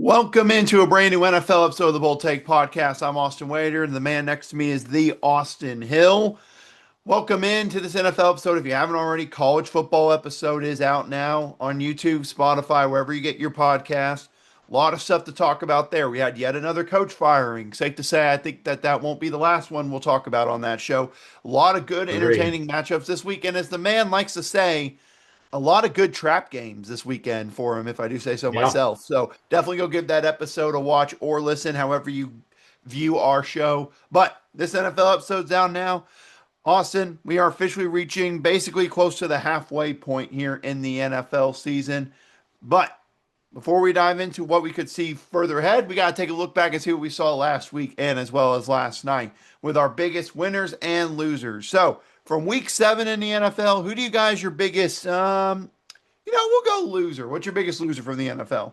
Welcome into a brand new NFL episode of the Bold Take Podcast. I'm Austin Wader, and the man next to me is the Austin Hill. Welcome into this NFL episode. If you haven't already, college football episode is out now on YouTube, Spotify, wherever you get your podcast. A lot of stuff to talk about there. We had yet another coach firing. Safe to say, I think that won't be the last one we'll talk about on that show. A lot of good, Agreed. entertaining matchups this weekend. As the man likes to say, a lot of good trap games this weekend for him, if I do say so Yeah, myself. So definitely go give that episode a watch or listen, however you view our show. But this NFL episode's down now. Austin, we are officially reaching basically close to the halfway point here in the NFL season. But before we dive into what we could see further ahead, we got to take a look back and see what we saw last week and as well as last night with our biggest winners and losers. So, from week 7 in the NFL, who do you guys your biggest we'll go loser. What's your biggest loser from the NFL?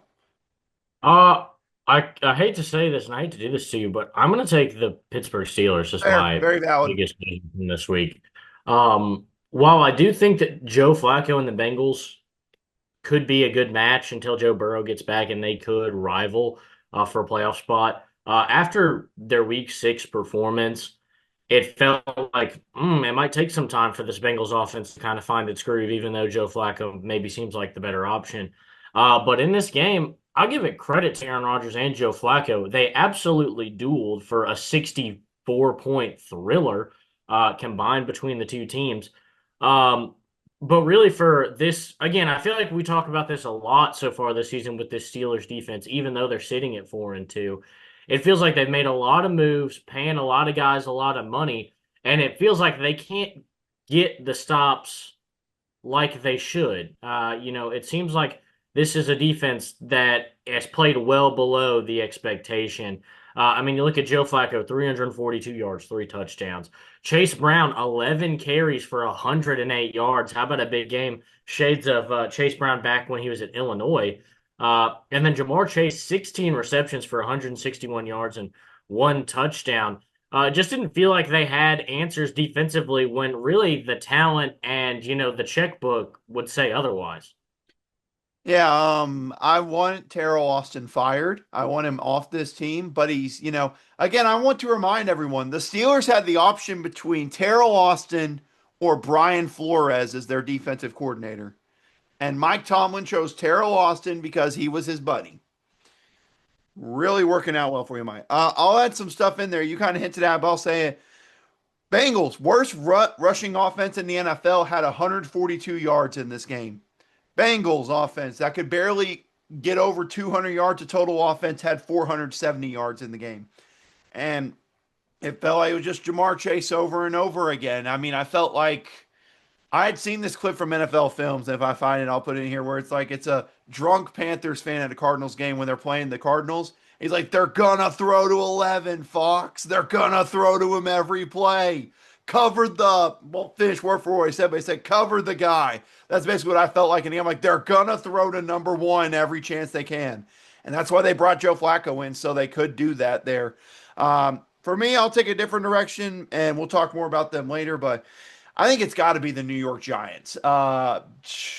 Uh, I hate to say this, and I hate to do this to you, but I'm going to take the Pittsburgh Steelers as Fair, my very valid. biggest game from this week. While I do think that Joe Flacco and the Bengals could be a good match until Joe Burrow gets back, and they could rival for a playoff spot. After their Week 6 performance, it felt like it might take some time for this Bengals offense to kind of find its groove, even though Joe Flacco maybe seems like the better option. But in this game, I'll give it credit to Aaron Rodgers and Joe Flacco. They absolutely dueled for a 64-point thriller combined between the two teams. Um, but really, for this, again, I feel like we talk about this a lot so far this season with this Steelers defense, even though they're sitting at 4-2. It feels like they've made a lot of moves, paying a lot of guys a lot of money, and it feels like they can't get the stops like they should. It seems like this is a defense that has played well below the expectation. You look at Joe Flacco, 342 yards, 3 touchdowns. Chase Brown, 11 carries for 108 yards. How about a big game? Shades of Chase Brown back when he was at Illinois. And then Jamar Chase, 16 receptions for 161 yards and 1 touchdown. It just didn't feel like they had answers defensively when really the talent and, the checkbook would say otherwise. Yeah, I want Terrell Austin fired. I want him off this team, but again, I want to remind everyone the Steelers had the option between Terrell Austin or Brian Flores as their defensive coordinator. And Mike Tomlin chose Terrell Austin because he was his buddy. Really working out well for you, Mike. I'll add some stuff in there. You kind of hinted at, but I'll say it. Bengals, worst rushing offense in the NFL, had 142 yards in this game. Bengals offense that could barely get over 200 yards of total offense had 470 yards in the game. And it felt like it was just Jamar Chase over and over again. I mean, I felt like I had seen this clip from NFL Films. If I find it, I'll put it in here where it's like it's a drunk Panthers fan at a Cardinals game when they're playing the Cardinals. He's like, they're gonna throw to 11, Fox. They're gonna throw to him every play. Cover the, won't finish word for what he said, but he said, cover the guy. That's basically what I felt like. And I'm like, they're gonna throw to number one every chance they can. And that's why they brought Joe Flacco in, so they could do that there. For me, I'll take a different direction, and we'll talk more about them later, but I think it's got to be the New York Giants. I'll just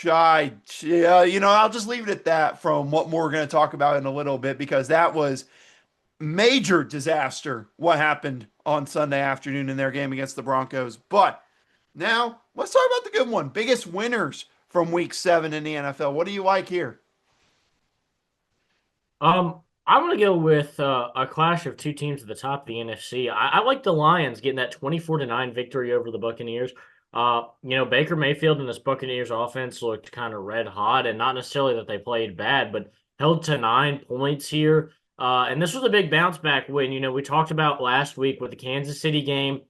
leave it at that from what we're going to talk about in a little bit because that was major disaster what happened on Sunday afternoon in their game against the Broncos. But now let's talk about the good one. Biggest winners from week 7 in the NFL. What do you like here? I'm going to go with a clash of two teams at the top of the NFC. I like the Lions getting that 24-9 victory over the Buccaneers. Baker Mayfield and this Buccaneers offense looked kind of red hot, and not necessarily that they played bad, but held to 9 points here. And this was a big bounce back win. We talked about last week with the Kansas City game,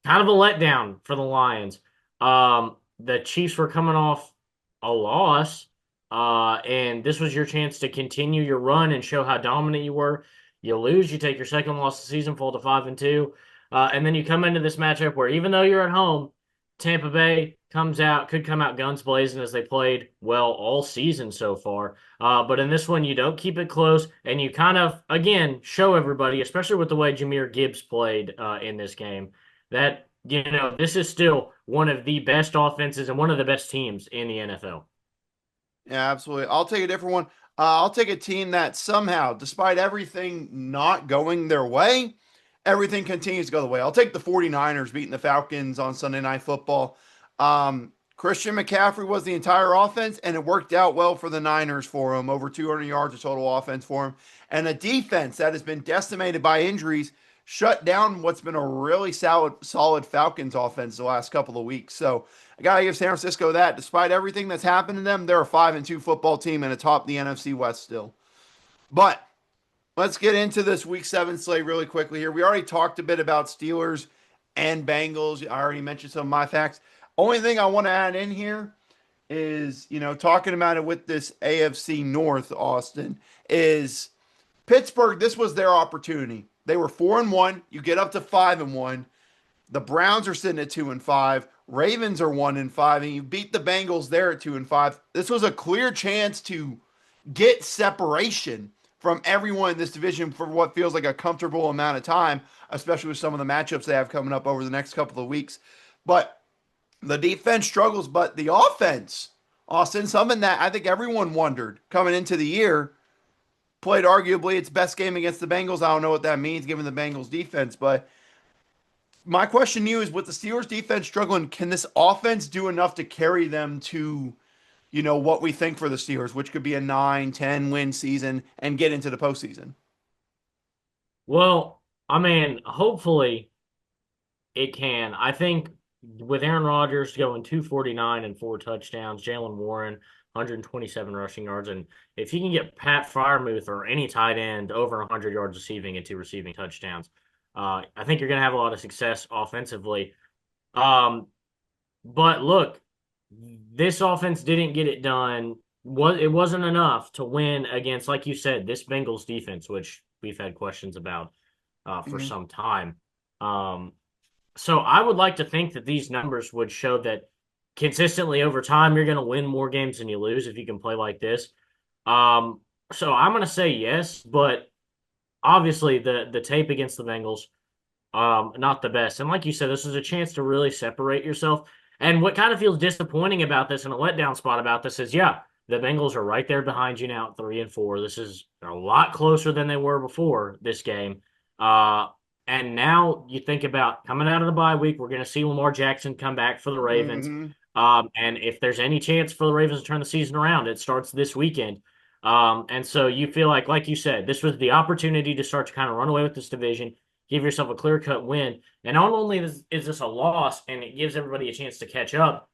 kind of a letdown for the Lions. The Chiefs were coming off a loss. And this was your chance to continue your run and show how dominant you were. You lose, you take your second loss of the season, fall to 5-2. And then you come into this matchup where even though you're at home, Tampa Bay could come out guns blazing as they played well all season so far. But in this one, you don't keep it close, and you kind of, again, show everybody, especially with the way Jahmyr Gibbs played in this game, that, this is still one of the best offenses and one of the best teams in the NFL. Yeah, absolutely. I'll take a different one. I'll take a team that somehow, despite everything not going their way, everything continues to go the way. I'll take the 49ers beating the Falcons on Sunday Night Football. Christian McCaffrey was the entire offense, and it worked out well for the Niners for him. Over 200 yards of total offense for him. And a defense that has been decimated by injuries shut down what's been a really solid Falcons offense the last couple of weeks. So I got to give San Francisco that. Despite everything that's happened to them, they're a 5-2 football team and atop the NFC West still. But let's get into this week 7 slate really quickly here. We already talked a bit about Steelers and Bengals. I already mentioned some of my facts. Only thing I want to add in here is, talking about it with this AFC North, Austin, is Pittsburgh, this was their opportunity. They were 4-1. You get up to 5-1. The Browns are sitting at 2-5. Ravens are 1-5, and you beat the Bengals there at 2-5. This was a clear chance to get separation from everyone in this division for what feels like a comfortable amount of time, especially with some of the matchups they have coming up over the next couple of weeks. But the defense struggles, but the offense, Austin, something that I think everyone wondered coming into the year, played arguably its best game against the Bengals. I don't know what that means given the Bengals defense, but my question to you is, with the Steelers defense struggling, can this offense do enough to carry them to, what we think for the Steelers, which could be a 9-10 win season and get into the postseason? Well, I mean, hopefully it can. I think with Aaron Rodgers going 249 and 4 touchdowns, Jalen Warren 127 rushing yards, and if you can get Pat Freiermuth or any tight end over 100 yards receiving and 2 receiving touchdowns, I think you're going to have a lot of success offensively. Um, but look, this offense didn't get it done. It wasn't enough to win against, like you said, this Bengals defense, which we've had questions about for Mm-hmm. some time. Um, so I would like to think that these numbers would show that consistently over time you're going to win more games than you lose if you can play like this. Um, so I'm going to say yes, but obviously the tape against the Bengals, not the best. And like you said, this is a chance to really separate yourself. And what kind of feels disappointing about this and a letdown spot about this is, yeah, the Bengals are right there behind you now at 3-4. This is a lot closer than they were before this game. Uh, and now you think about coming out of the bye week, we're going to see Lamar Jackson come back for the Ravens. Mm-hmm. And if there's any chance for the Ravens to turn the season around, it starts this weekend. And so you feel like you said, this was the opportunity to start to kind of run away with this division, give yourself a clear-cut win. And not only is this a loss and it gives everybody a chance to catch up,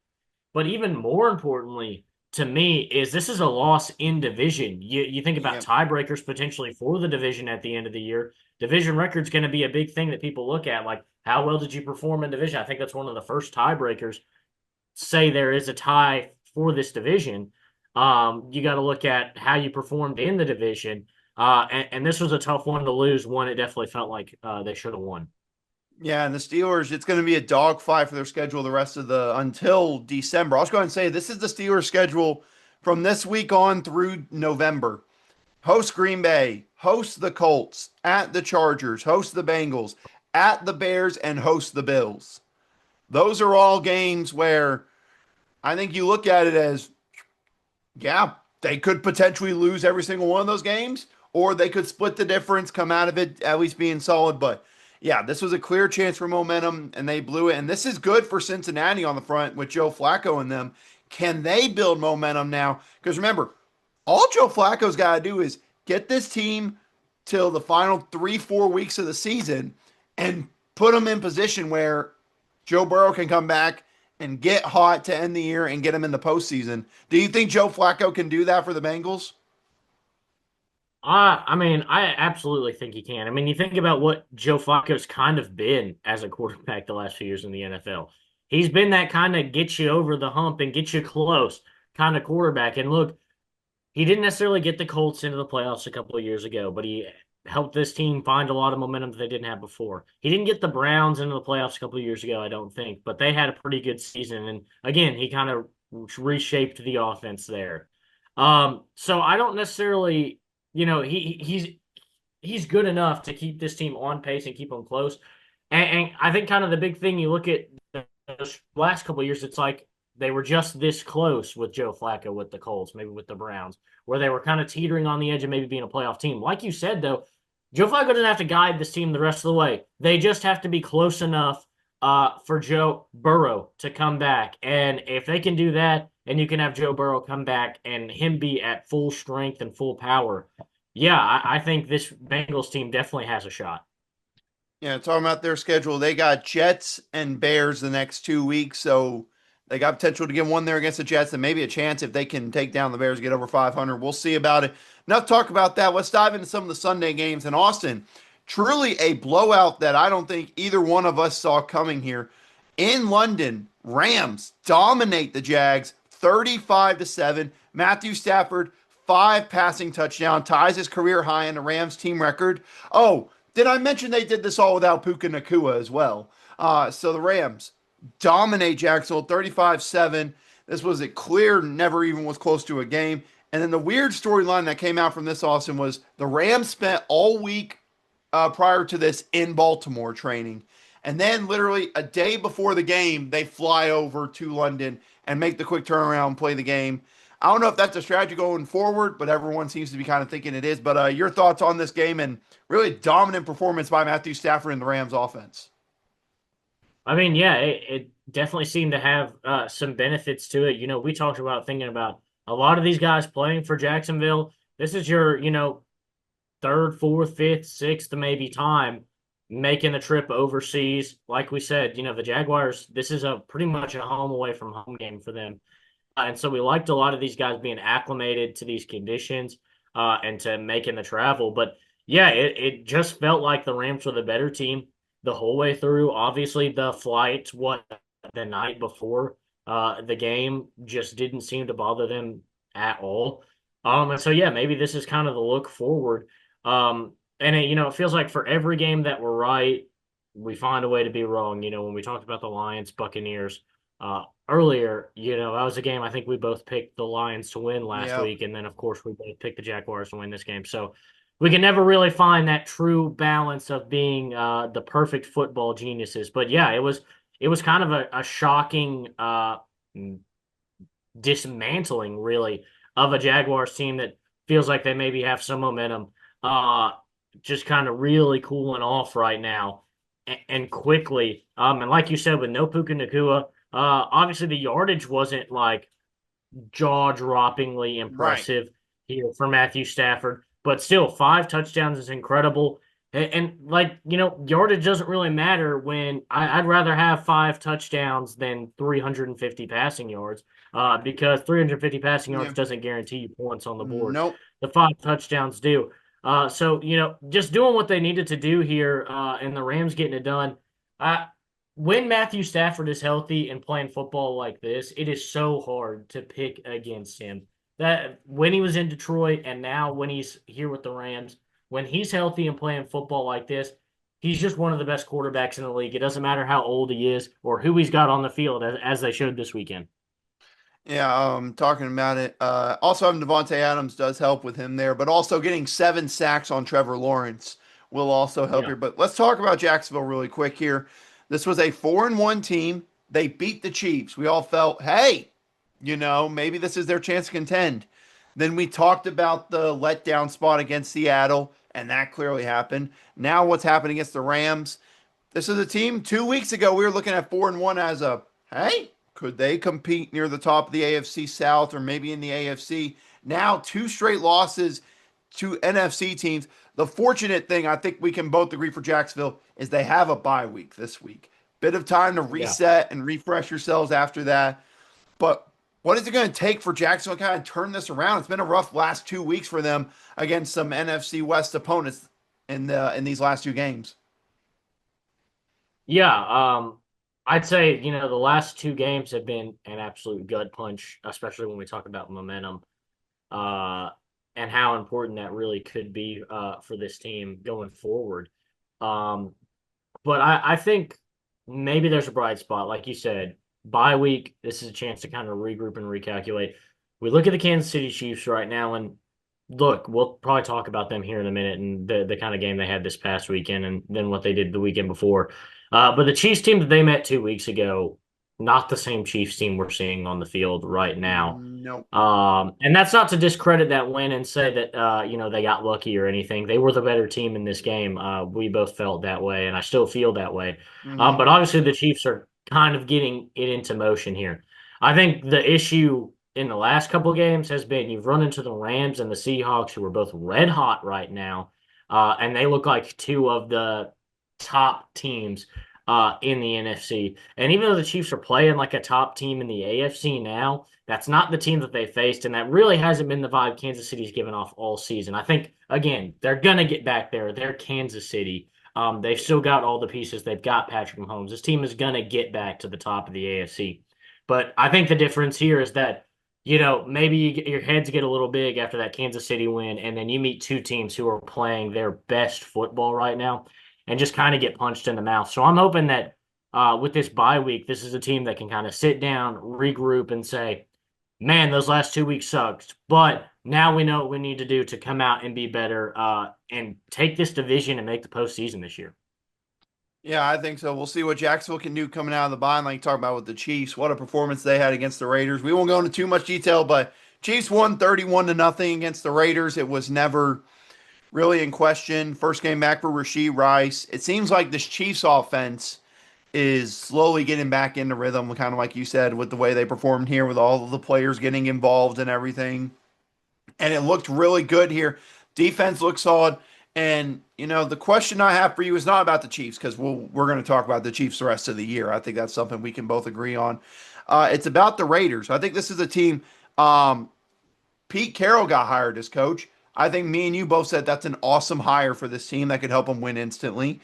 but even more importantly to me is this is a loss in division. You think about Yeah. tiebreakers potentially for the division at the end of the year. Division record's going to be a big thing that people look at, like how well did you perform in division? I think that's one of the first tiebreakers. Say there is a tie for this division. You got to look at how you performed in the division. And this was a tough one to lose. One it definitely felt like they should have won. Yeah, and the Steelers, it's going to be a dogfight for their schedule the rest of the until December. I'll just go ahead and say this is the Steelers' schedule from this week on through November. Host Green Bay, host the Colts, at the Chargers, host the Bengals, at the Bears, and host the Bills. Those are all games where I think you look at it as, yeah, they could potentially lose every single one of those games, or they could split the difference, come out of it at least being solid. But yeah, this was a clear chance for momentum, and they blew it. And this is good for Cincinnati on the front with Joe Flacco and them. Can they build momentum now? Because remember, all Joe Flacco's got to do is get this team till the final 3-4 weeks of the season and put them in position where Joe Burrow can come back and get hot to end the year and get him in the postseason. Do you think Joe Flacco can do that for the Bengals? I mean, I absolutely think he can. I mean, you think about what Joe Flacco's kind of been as a quarterback the last few years in the NFL. He's been that kind of get you over the hump and get you close kind of quarterback. And look, he didn't necessarily get the Colts into the playoffs a couple of years ago, but he helped this team find a lot of momentum that they didn't have before. He didn't get the Browns into the playoffs a couple of years ago, I don't think, but they had a pretty good season. And again, he kind of reshaped the offense there. So I don't necessarily, he's good enough to keep this team on pace and keep them close. And I think kind of the big thing you look at those last couple of years, it's like they were just this close with Joe Flacco with the Colts, maybe with the Browns, where they were kind of teetering on the edge of maybe being a playoff team. Like you said, though, Joe Flacco doesn't have to guide this team the rest of the way. They just have to be close enough for Joe Burrow to come back. And if they can do that, and you can have Joe Burrow come back and him be at full strength and full power, yeah, I think this Bengals team definitely has a shot. Yeah, talking about their schedule, they got Jets and Bears the next 2 weeks, so they got potential to get one there against the Jets, and maybe a chance if they can take down the Bears, get over 500. We'll see about it. Enough talk about that. Let's dive into some of the Sunday games in Austin. Truly a blowout that I don't think either one of us saw coming here. In London, Rams dominate the Jags 35-7. Matthew Stafford, 5 passing touchdown, ties his career high in the Rams team record. Oh, did I mention they did this all without Puka Nakua as well? So the Rams dominate Jacksonville 35-7. This was a clear, never even was close to a game. And then the weird storyline that came out from this, Austin, was the Rams spent all week prior to this in Baltimore training. And then, literally a day before the game, they fly over to London and make the quick turnaround and play the game. I don't know if that's a strategy going forward, but everyone seems to be kind of thinking it is. But your thoughts on this game and really dominant performance by Matthew Stafford and the Rams offense? I mean, yeah, it definitely seemed to have some benefits to it. We talked about thinking about a lot of these guys playing for Jacksonville. This is your, third, fourth, fifth, sixth, maybe time making the trip overseas. Like we said, the Jaguars, this is a pretty much a home away from home game for them. And so we liked a lot of these guys being acclimated to these conditions and to making the travel. But yeah, it just felt like the Rams were the better team the whole way through. Obviously, the flight, the night before the game just didn't seem to bother them at all. And so yeah, maybe this is kind of the look forward. And it feels like for every game that we're right, we find a way to be wrong. When we talked about the Lions, Buccaneers earlier, that was a game I think we both picked the Lions to win last Yeah. week, and then of course we both picked the Jaguars to win this game. So we can never really find that true balance of being the perfect football geniuses. But yeah, it was kind of a shocking dismantling, really, of a Jaguars team that feels like they maybe have some momentum, just kind of really cooling off right now and quickly. And like you said, with no Puka Nakua, obviously the yardage wasn't like jaw-droppingly Right. impressive here for Matthew Stafford, but still 5 touchdowns is incredible. And like, yardage doesn't really matter when I'd rather have 5 touchdowns than 350 passing yards, because 350 passing yards Yeah. doesn't guarantee you points on the board. Nope. The 5 touchdowns do. So, just doing what they needed to do here, and the Rams getting it done. Uh, when Matthew Stafford is healthy and playing football like this, it is so hard to pick against him. That when he was in Detroit and now when he's here with the Rams, when he's healthy and playing football like this, he's just one of the best quarterbacks in the league. It doesn't matter how old he is or who he's got on the field, as they showed this weekend. Yeah, talking about it. Also having Devontae Adams does help with him there, but also getting 7 sacks on Trevor Lawrence will also help Yeah. here. But let's talk about Jacksonville really quick here. This was a 4-1 team. They beat the Chiefs. We all felt, hey, maybe this is their chance to contend. Then we talked about the letdown spot against Seattle, and that clearly happened. Now what's happening against the Rams? This is a team 2 weeks ago we were looking at 4-1 as a, hey, could they compete near the top of the AFC South or maybe in the AFC? Now 2 straight losses to NFC teams. The fortunate thing I think we can both agree for Jacksonville is they have a bye week this week. Bit of time to Yeah. reset and refresh yourselves after that. But what is it going to take for Jacksonville to kind of turn this around? It's been a rough last 2 weeks for them against some NFC West opponents in these last 2 games. Yeah, I'd say, the last 2 games have been an absolute gut punch, especially when we talk about momentum, uh, and how important that really could be for this team going forward. Um, but I think maybe there's a bright spot, like you said, bye week. This is a chance to kind of regroup and recalculate. We look at the Kansas City Chiefs right now, and look, we'll probably talk about them here in a minute and the kind of game they had this past weekend and then what they did the weekend before. But the Chiefs team that they met 2 weeks ago not the same Chiefs team we're seeing on the field right now. Nope. And that's not to discredit that win and say that they got lucky or anything. They were the better team in this game. We both felt that way, and I still feel that way. Hmm. But obviously, the Chiefs are kind of getting it into motion here. I think the issue in the last couple of games has been you've run into the Rams and the Seahawks, who are both red hot right now, and they look like two of the top teams in the NFC. And even though the Chiefs are playing like a top team in the AFC now, that's not the team that they faced, and that really hasn't been the vibe Kansas City's given off all season. I think again they're gonna get back there. They're Kansas City. They've still got all the pieces. They've got Patrick Mahomes. This team is gonna get back to the top of the AFC. But I think the difference here is that maybe your heads get a little big after that Kansas City win, and then you meet two teams who are playing their best football right now and just kind of get punched in the mouth. So I'm hoping that with this bye week, this is a team that can kind of sit down, regroup, and say, man, those last 2 weeks sucked. But now we know what we need to do to come out and be better and take this division and make the postseason this year. Yeah, I think so. We'll see what Jacksonville can do coming out of the bye. Like you talked about with the Chiefs, what a performance they had against the Raiders. We won't go into too much detail, but Chiefs won 31 to nothing against the Raiders. It was never really in question. First game back for Rashee Rice. It seems like this Chiefs offense is slowly getting back into rhythm, kind of like you said, with the way they performed here, with all of the players getting involved and everything. And it looked really good here. Defense looked solid. And the question I have for you is not about the Chiefs because we're going to talk about the Chiefs the rest of the year. I think that's something we can both agree on. It's about the Raiders. I think this is a team. Pete Carroll got hired as coach. I think me and you both said that's an awesome hire for this team that could help them win instantly.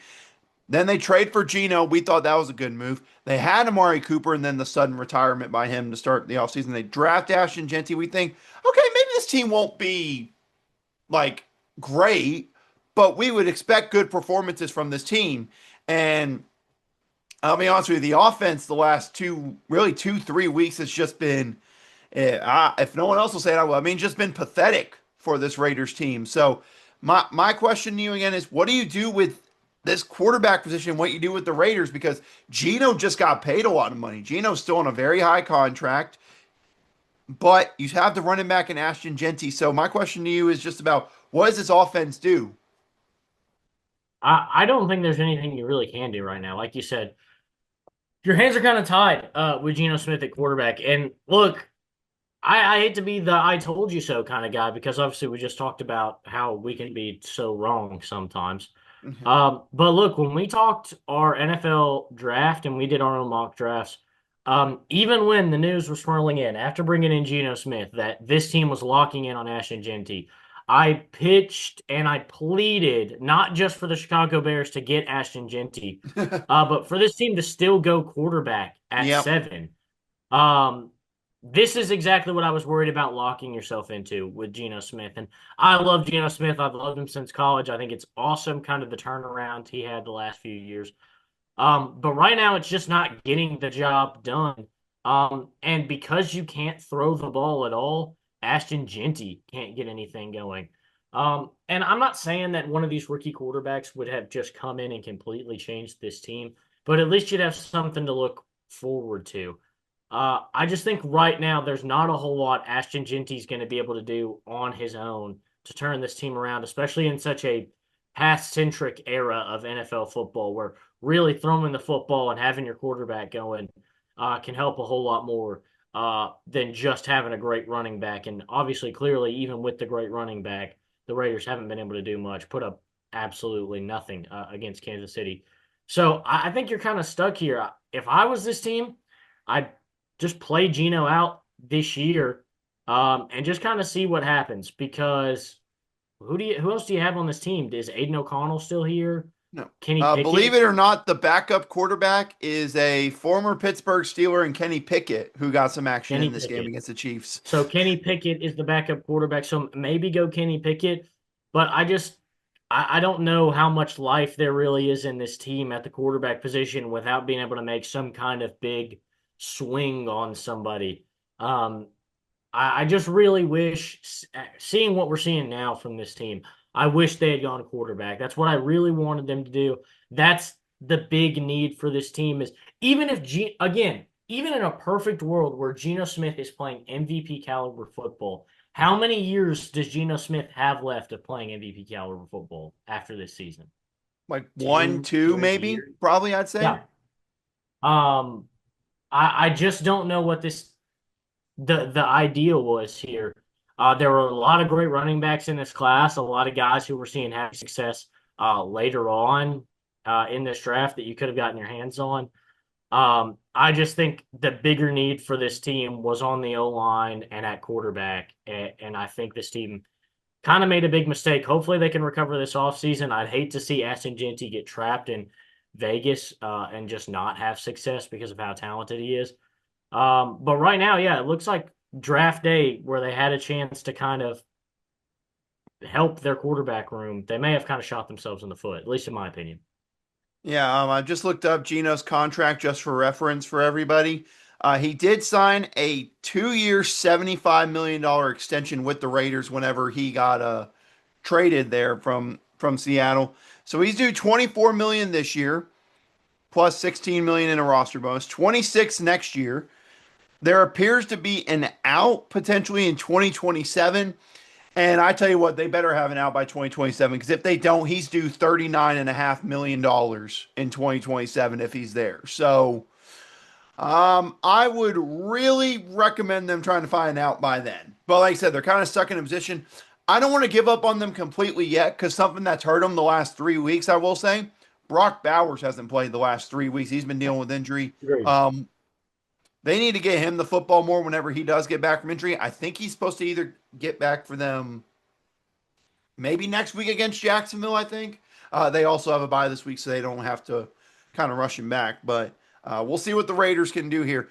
Then they trade for Geno. We thought that was a good move. They had Amari Cooper and then the sudden retirement by him to start the offseason. They draft Ashton Genty. We think, okay, maybe this team won't be like great, but we would expect good performances from this team. And I'll be honest with you, the offense the last really 2, 3 weeks has just been, if no one else will say it, I will. I mean, just been pathetic for this Raiders team. So my question to you again is, what do you do with this quarterback position? What you do with the Raiders? Because Geno just got paid a lot of money. Geno's still on a very high contract, but you have the running back in Ashton Genty. So my question to you is just about what does this offense do? I don't think there's anything you really can do right now. Like you said, your hands are kind of tied with Geno Smith at quarterback. And look, I hate to be the I told you so kind of guy because obviously we just talked about how we can be so wrong sometimes. But look, when we talked our NFL draft and we did our own mock drafts, even when the news was swirling in after bringing in Geno Smith that this team was locking in on Ashton Genty, I pitched and I pleaded not just for the Chicago Bears to get Ashton Genty, but for this team to still go quarterback at Yep. 7. Um, this is exactly what I was worried about locking yourself into with Geno Smith. And I love Geno Smith. I've loved him since college. I think it's awesome, kind of the turnaround he had the last few years. But right now, it's just not getting the job done. And because you can't throw the ball at all, Ashton Genty can't get anything going. And I'm not saying that one of these rookie quarterbacks would have just come in and completely changed this team, but at least you'd have something to look forward to. I just think right now there's not a whole lot Ashton Genty's going to be able to do on his own to turn this team around, especially in such a pass-centric era of NFL football where really throwing the football and having your quarterback going can help a whole lot more than just having a great running back. And obviously, clearly, even with the great running back, the Raiders haven't been able to do much, put up absolutely nothing against Kansas City. So I think you're kind of stuck here. If I was this team, I'd just play Geno out this year and just kind of see what happens because who else do you have on this team? Is Aiden O'Connell still here? No. Kenny Believe Pickett? it or not, the backup quarterback is a former Pittsburgh Steeler and Kenny Pickett, who got some action Kenny in this game Pickett. against the Chiefs. So Kenny Pickett is the backup quarterback. So maybe go Kenny Pickett. But I don't know how much life there really is in this team at the quarterback position without being able to make some kind of big swing on somebody. Um, I just really wish, seeing what we're seeing now from this team, I wish they had gone quarterback. That's what I really wanted them to do. That's the big need for this team is even if again, even in a perfect world where Geno Smith is playing MVP caliber football, how many years does Geno Smith have left of playing MVP caliber football after this season? Like one, Two, two, 3 maybe, years? probably, I'd say. Yeah. Um, I just don't know what the ideal was here. There were a lot of great running backs in this class, a lot of guys who were seeing happy success later on in this draft that you could have gotten your hands on. I just think the bigger need for this team was on the O line and at quarterback, and I think this team kind of made a big mistake. Hopefully, they can recover this offseason. I'd hate to see Aston Genty get trapped in Vegas and just not have success because of how talented he is. But right now, yeah, it looks like draft day where they had a chance to kind of help their quarterback room. They may have kind of shot themselves in the foot, at least in my opinion. Yeah, I just looked up Geno's contract just for reference for everybody. He did sign a 2 year, $75 million extension with the Raiders whenever he got traded there from Seattle. So he's due 24 million this year, plus 16 million in a roster bonus, 26 next year. There appears to be an out potentially in 2027. And I tell you what, they better have an out by 2027 because if they don't, he's due $39.5 million in 2027 if he's there. So I would really recommend them trying to find out by then. But like I said, they're kind of stuck in a position. I don't want to give up on them completely yet because something that's hurt them the last 3 weeks, I will say. Brock Bowers hasn't played the last 3 weeks. He's been dealing with injury. Agreed. They need to get him the football more whenever he does get back from injury. I think he's supposed to either get back for them maybe next week against Jacksonville, I think. They also have a bye this week, so they don't have to kind of rush him back. But we'll see what the Raiders can do here.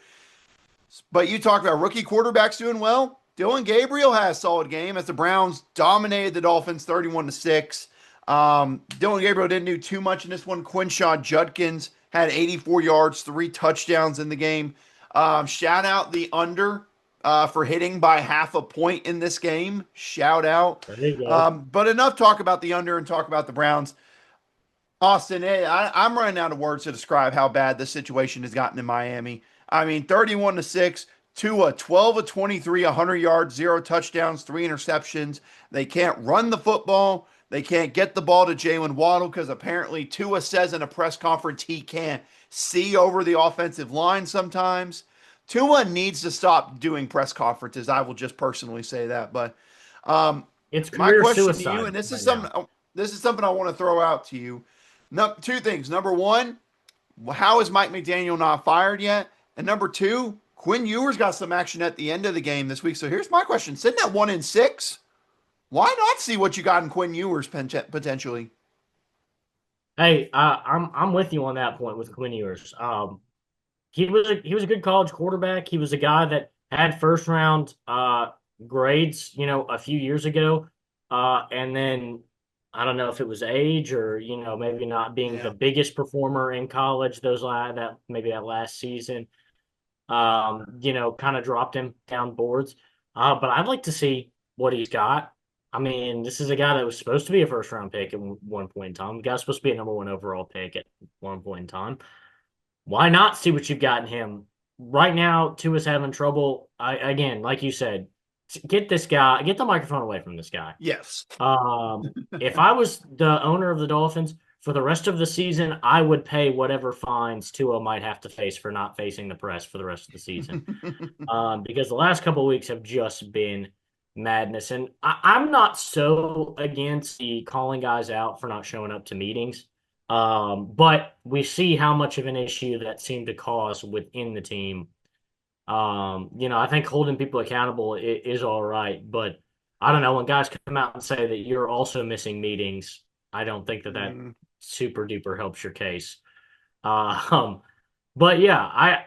But you talked about rookie quarterbacks doing well. Dylan Gabriel has a solid game as the Browns dominated the Dolphins 31-6. Dylan Gabriel didn't do too much in this one. Quinshaw Judkins had 84 yards, 3 touchdowns in the game. Shout out the under for hitting by half a point in this game. Shout out. There you go. But enough talk about the under and talk about the Browns. Austin, I'm running out of words to describe how bad this situation has gotten in Miami. I mean, 31-6, Tua 12 of 23, 100 yards, 0 touchdowns, 3 interceptions. They can't run the football. They can't get the ball to Jalen Waddle because apparently Tua says in a press conference he can't see over the offensive line sometimes. Tua needs to stop doing press conferences. I will just personally say that. But It's my career question to you, suicide and right now. this is something I want to throw out to you. No, two things. Number one, how is Mike McDaniel not fired yet? And number two, Quinn Ewers got some action at the end of the game this week. So here's my question: sitting at 1-6, why not see what you got in Quinn Ewers potentially? Hey, I'm with you on that point with Quinn Ewers. He was a good college quarterback. He was a guy that had first round grades, a few years ago, and then I don't know if it was age or maybe not being the Yeah. biggest performer in college. That maybe that last season, kind of dropped him down boards. But I'd like to see what he's got. I mean, this is a guy that was supposed to be a first round pick at one point in time. The guy's supposed to be a number one overall pick at one point in time. Why not see what you've got in him? Right now, Tua's having trouble. Again, like you said, get this guy, get the microphone away from this guy. Yes. Um, if I was the owner of the Dolphins for the rest of the season, I would pay whatever fines Tua might have to face for not facing the press for the rest of the season. Because the last couple of weeks have just been madness. And I'm not so against the calling guys out for not showing up to meetings. But we see how much of an issue that seemed to cause within the team. I think holding people accountable is all right, but I don't know when guys come out and say that you're also missing meetings. I don't think that Mm, super duper helps your case. Um, but yeah, I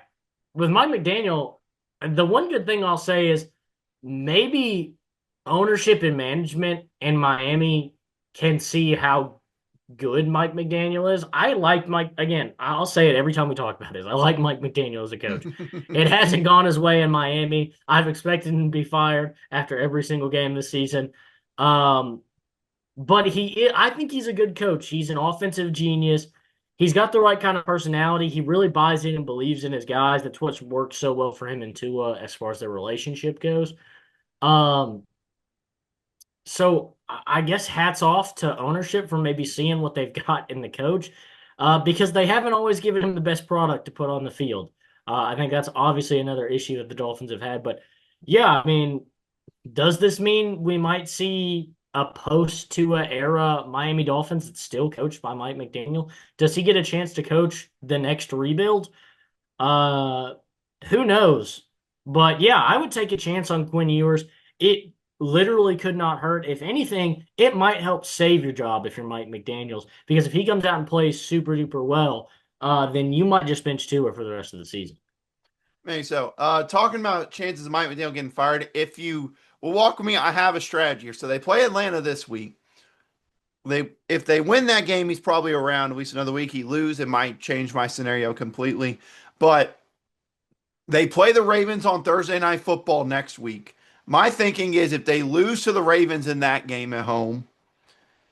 with Mike McDaniel, the one good thing I'll say is maybe ownership and management in Miami can see how good Mike McDaniel is. I like Mike, again, I'll say it every time we talk about this. I like Mike McDaniel as a coach. It hasn't gone his way in Miami. I've expected him to be fired after every single game this season. Um, but I think he's a good coach. He's an offensive genius. he's got the right kind of personality. He really buys in and believes in his guys. That's what's worked so well for him and Tua as far as their relationship goes. Um, so I guess hats off to ownership for maybe seeing what they've got in the coach, because they haven't always given him the best product to put on the field. I think that's obviously another issue that the Dolphins have had. But yeah, I mean, does this mean we might see a post Tua era Miami Dolphins that's still coached by Mike McDaniel? Does he get a chance to coach the next rebuild? Uh, who knows? But yeah, I would take a chance on Quinn Ewers. It literally could not hurt. If anything, it might help save your job if you're Mike McDaniels. Because if he comes out and plays super duper well, then you might just bench Tua for the rest of the season. Maybe so. Talking about chances of Mike McDaniel getting fired, if you will walk with me, I have a strategy here. So they play Atlanta this week. If they win that game, he's probably around at least another week. He lose, it might change my scenario completely. But they play the Ravens on Thursday Night Football next week. My thinking is if they lose to the Ravens in that game at home,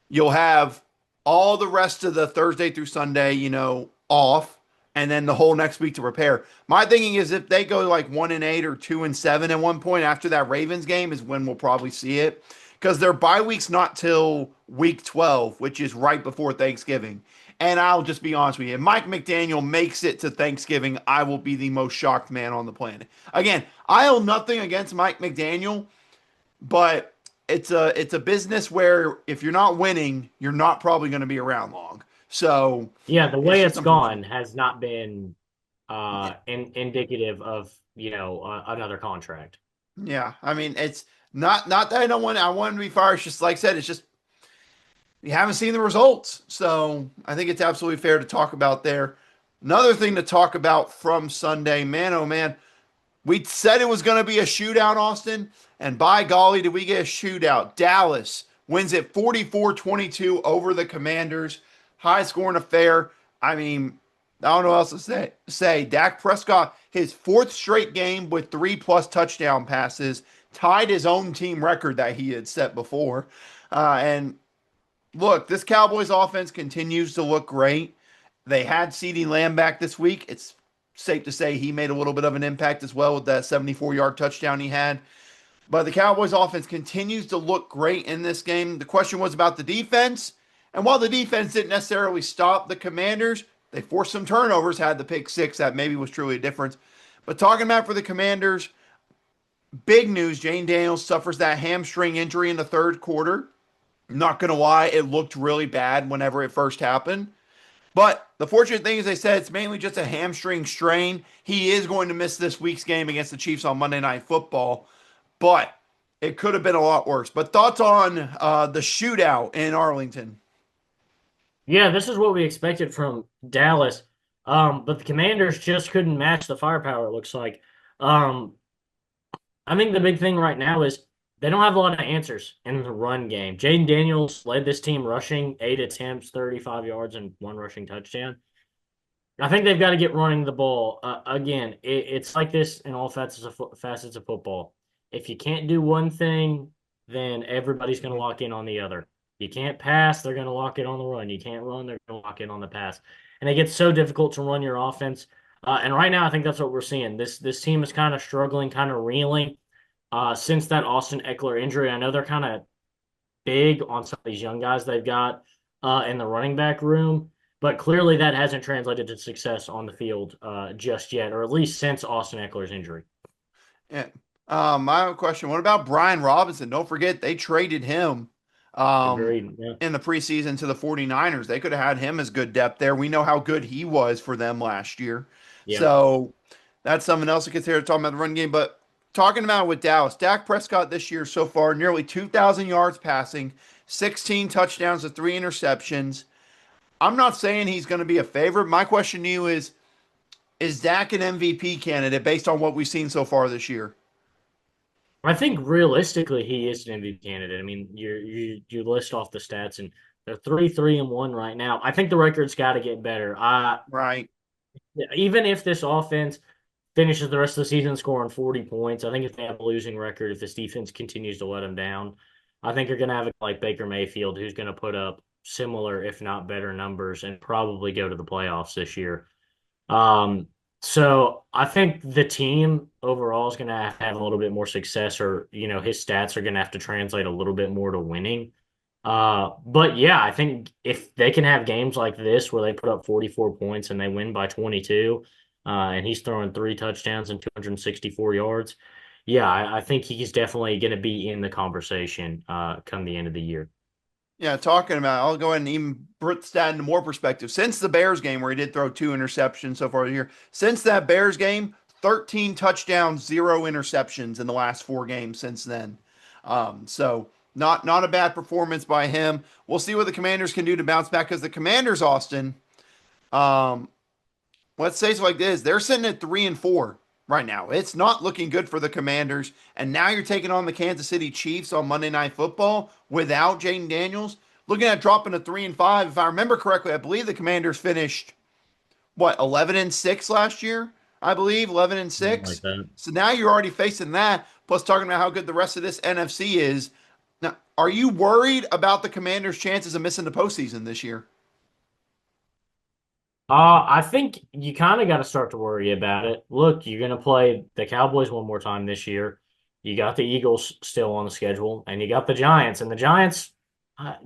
you'll have all the rest of the Thursday through Sunday, off, and then the whole next week to prepare. My thinking is if they go like 1-8 or 2-7 at one point after that Ravens game is when we'll probably see it. Because their bye week's not till week 12, which is right before Thanksgiving. And I'll just be honest with you. If Mike McDaniel makes it to Thanksgiving, I will be the most shocked man on the planet. Again, I owe nothing against Mike McDaniel, but it's a business where if you're not winning, you're not probably going to be around long. So Yeah, the it's way just it's gone unfortunate. has not been Yeah, indicative of another contract. yeah. I mean, it's not that I want him to be fired. It's just like I said, it's just you haven't seen the results. So I think it's absolutely fair to talk about there. Another thing to talk about from Sunday, man, oh man, we said it was going to be a shootout, Austin, and by golly, did we get a shootout. Dallas wins it 44-22 over the Commanders. High scoring affair. I mean, I don't know what else to say. Dak Prescott, his fourth straight game with 3+ touchdown passes, tied his own team record that he had set before. And look, this Cowboys offense continues to look great. They had CeeDee Lamb back this week. It's safe to say he made a little bit of an impact as well with that 74-yard touchdown he had. But the Cowboys offense continues to look great in this game. The question was about the defense. And while the defense didn't necessarily stop the Commanders, they forced some turnovers, had the pick six that maybe was truly a difference. But talking about for the Commanders, big news Jane Daniels suffers that hamstring injury in the third quarter. Not going to lie, it looked really bad whenever it first happened. But the fortunate thing is, they said it's mainly just a hamstring strain. He is going to miss this week's game against the Chiefs on Monday Night Football, but it could have been a lot worse. But thoughts on the shootout in Arlington? Yeah, this is what we expected from Dallas. But the Commanders just couldn't match the firepower, it looks like. Um, I think the big thing right now is they don't have a lot of answers in the run game. Jaden Daniels led this team rushing 8 attempts, 35 yards, and one rushing touchdown. I think they've got to get running the ball. Again, it's like this in all facets of football. If you can't do one thing, then everybody's going to lock in on the other. You can't pass, they're going to lock in on the run. You can't run, they're going to lock in on the pass. And it gets so difficult to run your offense. And right now, I think that's what we're seeing. This team is kind of struggling, kind of reeling since that Austin Eckler injury. I know they're kind of big on some of these young guys they've got in the running back room, but clearly that hasn't translated to success on the field just yet, or at least since Austin Eckler's injury. Yeah. I have a question. What about Brian Robinson? Don't forget they traded him Agreed. Yeah. in the preseason to the 49ers. They could have had him as good depth there. We know how good he was for them last year. Yeah. So that's something else to consider talking about the run game. But talking about with Dallas, Dak Prescott this year so far, nearly 2,000 yards passing, 16 touchdowns to 3 interceptions. I'm not saying he's going to be a favorite. My question to you is Dak an MVP candidate based on what we've seen so far this year? I think realistically he is an MVP candidate. I mean, you list off the stats and they're 3-3-1 right now. I think the record's got to get better. Right. Even if this offense finishes the rest of the season scoring 40 points, I think if they have a losing record, if this defense continues to let them down, I think you're going to have a like Baker Mayfield who's going to put up similar, if not better numbers, and probably go to the playoffs this year. Um, so I think the team overall is going to have a little bit more success, or his stats are going to have to translate a little bit more to winning. But yeah, I think if they can have games like this where they put up 44 points and they win by 22, and he's throwing 3 touchdowns and 264 yards, yeah, I think he's definitely going to be in the conversation come the end of the year. Yeah, talking about, I'll go ahead and even put that into more perspective. Since the Bears game where he did throw 2 interceptions so far this year, since that Bears game, 13 touchdowns, 0 interceptions in the last 4 games since then. So not a bad performance by him. We'll see what the Commanders can do to bounce back because the Commanders, Austin, um, let's say it's like this. They're sitting at 3-4 right now. It's not looking good for the Commanders. And now you're taking on the Kansas City Chiefs on Monday Night Football without Jaden Daniels. Looking at dropping to 3-5. If I remember correctly, I believe the Commanders finished what 11-6 last year. I believe 11 and Something like 6. that. So now you're already facing that. Plus talking about how good the rest of this NFC is. Now, are you worried about the Commanders' chances of missing the postseason this year? I think you kind of got to start to worry about it. Look, you're going to play the Cowboys one more time this year. You got the Eagles still on the schedule, and you got the Giants. And the Giants, kind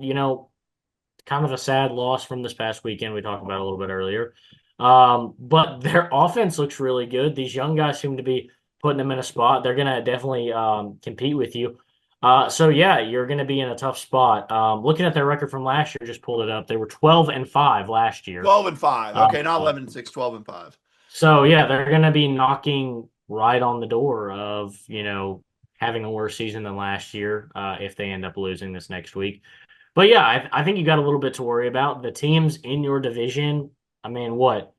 of a sad loss from this past weekend. We talked about a little bit earlier. But their offense looks really good. These young guys seem to be putting them in a spot. They're going to definitely compete with you. So yeah, you're going to be in a tough spot. Looking at their record from last year, just pulled it up. They were 12-5 last year. 12-5. Uh, Okay, not 11-6, 12-5. so yeah, they're going to be knocking right on the door of, having a worse season than last year if they end up losing this next week. But yeah, I think you got a little bit to worry about. The teams in your division, I mean, what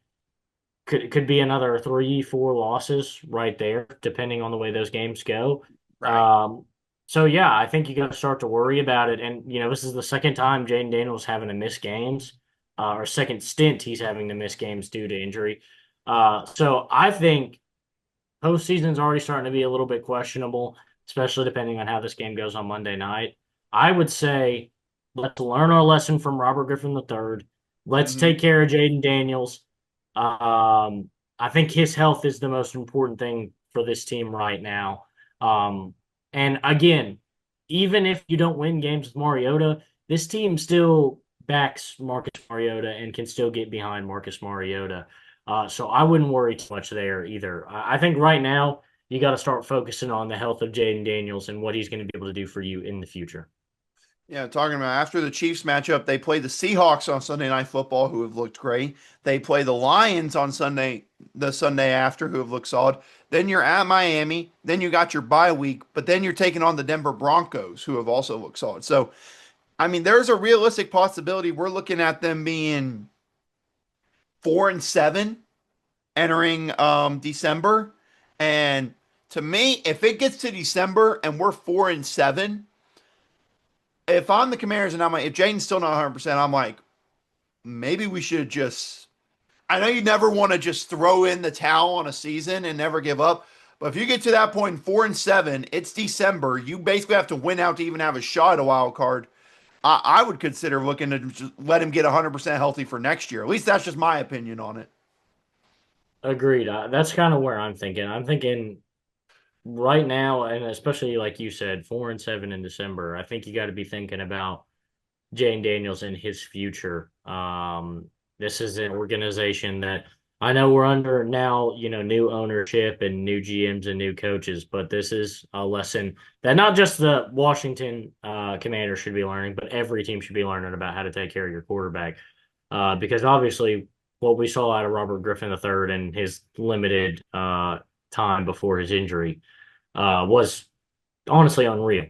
could be another 3, 4 losses right there, depending on the way those games go. Right. Um, so yeah, I think you got to start to worry about it. And this is the second time Jaden Daniels having to miss games, or second stint he's having to miss games due to injury. So I think postseason's already starting to be a little bit questionable, especially depending on how this game goes on Monday night. I would say let's learn our lesson from Robert Griffin III. Let's Mm-hmm. take care of Jaden Daniels. I think his health is the most important thing for this team right now. Um, and again, even if you don't win games with Mariota, this team still backs Marcus Mariota and can still get behind Marcus Mariota. So I wouldn't worry too much there either. I think right now you got to start focusing on the health of Jaden Daniels and what he's going to be able to do for you in the future. Yeah, talking about after the Chiefs matchup, they play the Seahawks on Sunday Night Football, who have looked great. They play the Lions on Sunday, the Sunday after, who have looked solid. Then you're at Miami. Then you got your bye week, but then you're taking on the Denver Broncos, who have also looked solid. So, I mean, there's a realistic possibility we're looking at them being 4-7 entering December. And to me, if it gets to December and we're 4-7, if I'm the Commanders and I'm like, if Jaden's still not 100%, I'm like, maybe we should just. I know you never want to just throw in the towel on a season and never give up, but if you get to that point, 4-7, it's December. You basically have to win out to even have a shot at a wild card. I would consider looking to just let him get 100% healthy for next year. At least that's just my opinion on it. Agreed. That's kind of where I'm thinking. I'm thinking right now, and especially like you said, 4-7 in December. I think you got to be thinking about Jane Daniels and his future. This is an organization that I know we're under now, new ownership and new GMs and new coaches, but this is a lesson that not just the Washington Commanders should be learning, but every team should be learning about how to take care of your quarterback. Because obviously, what we saw out of Robert Griffin III and his limited time before his injury was honestly unreal.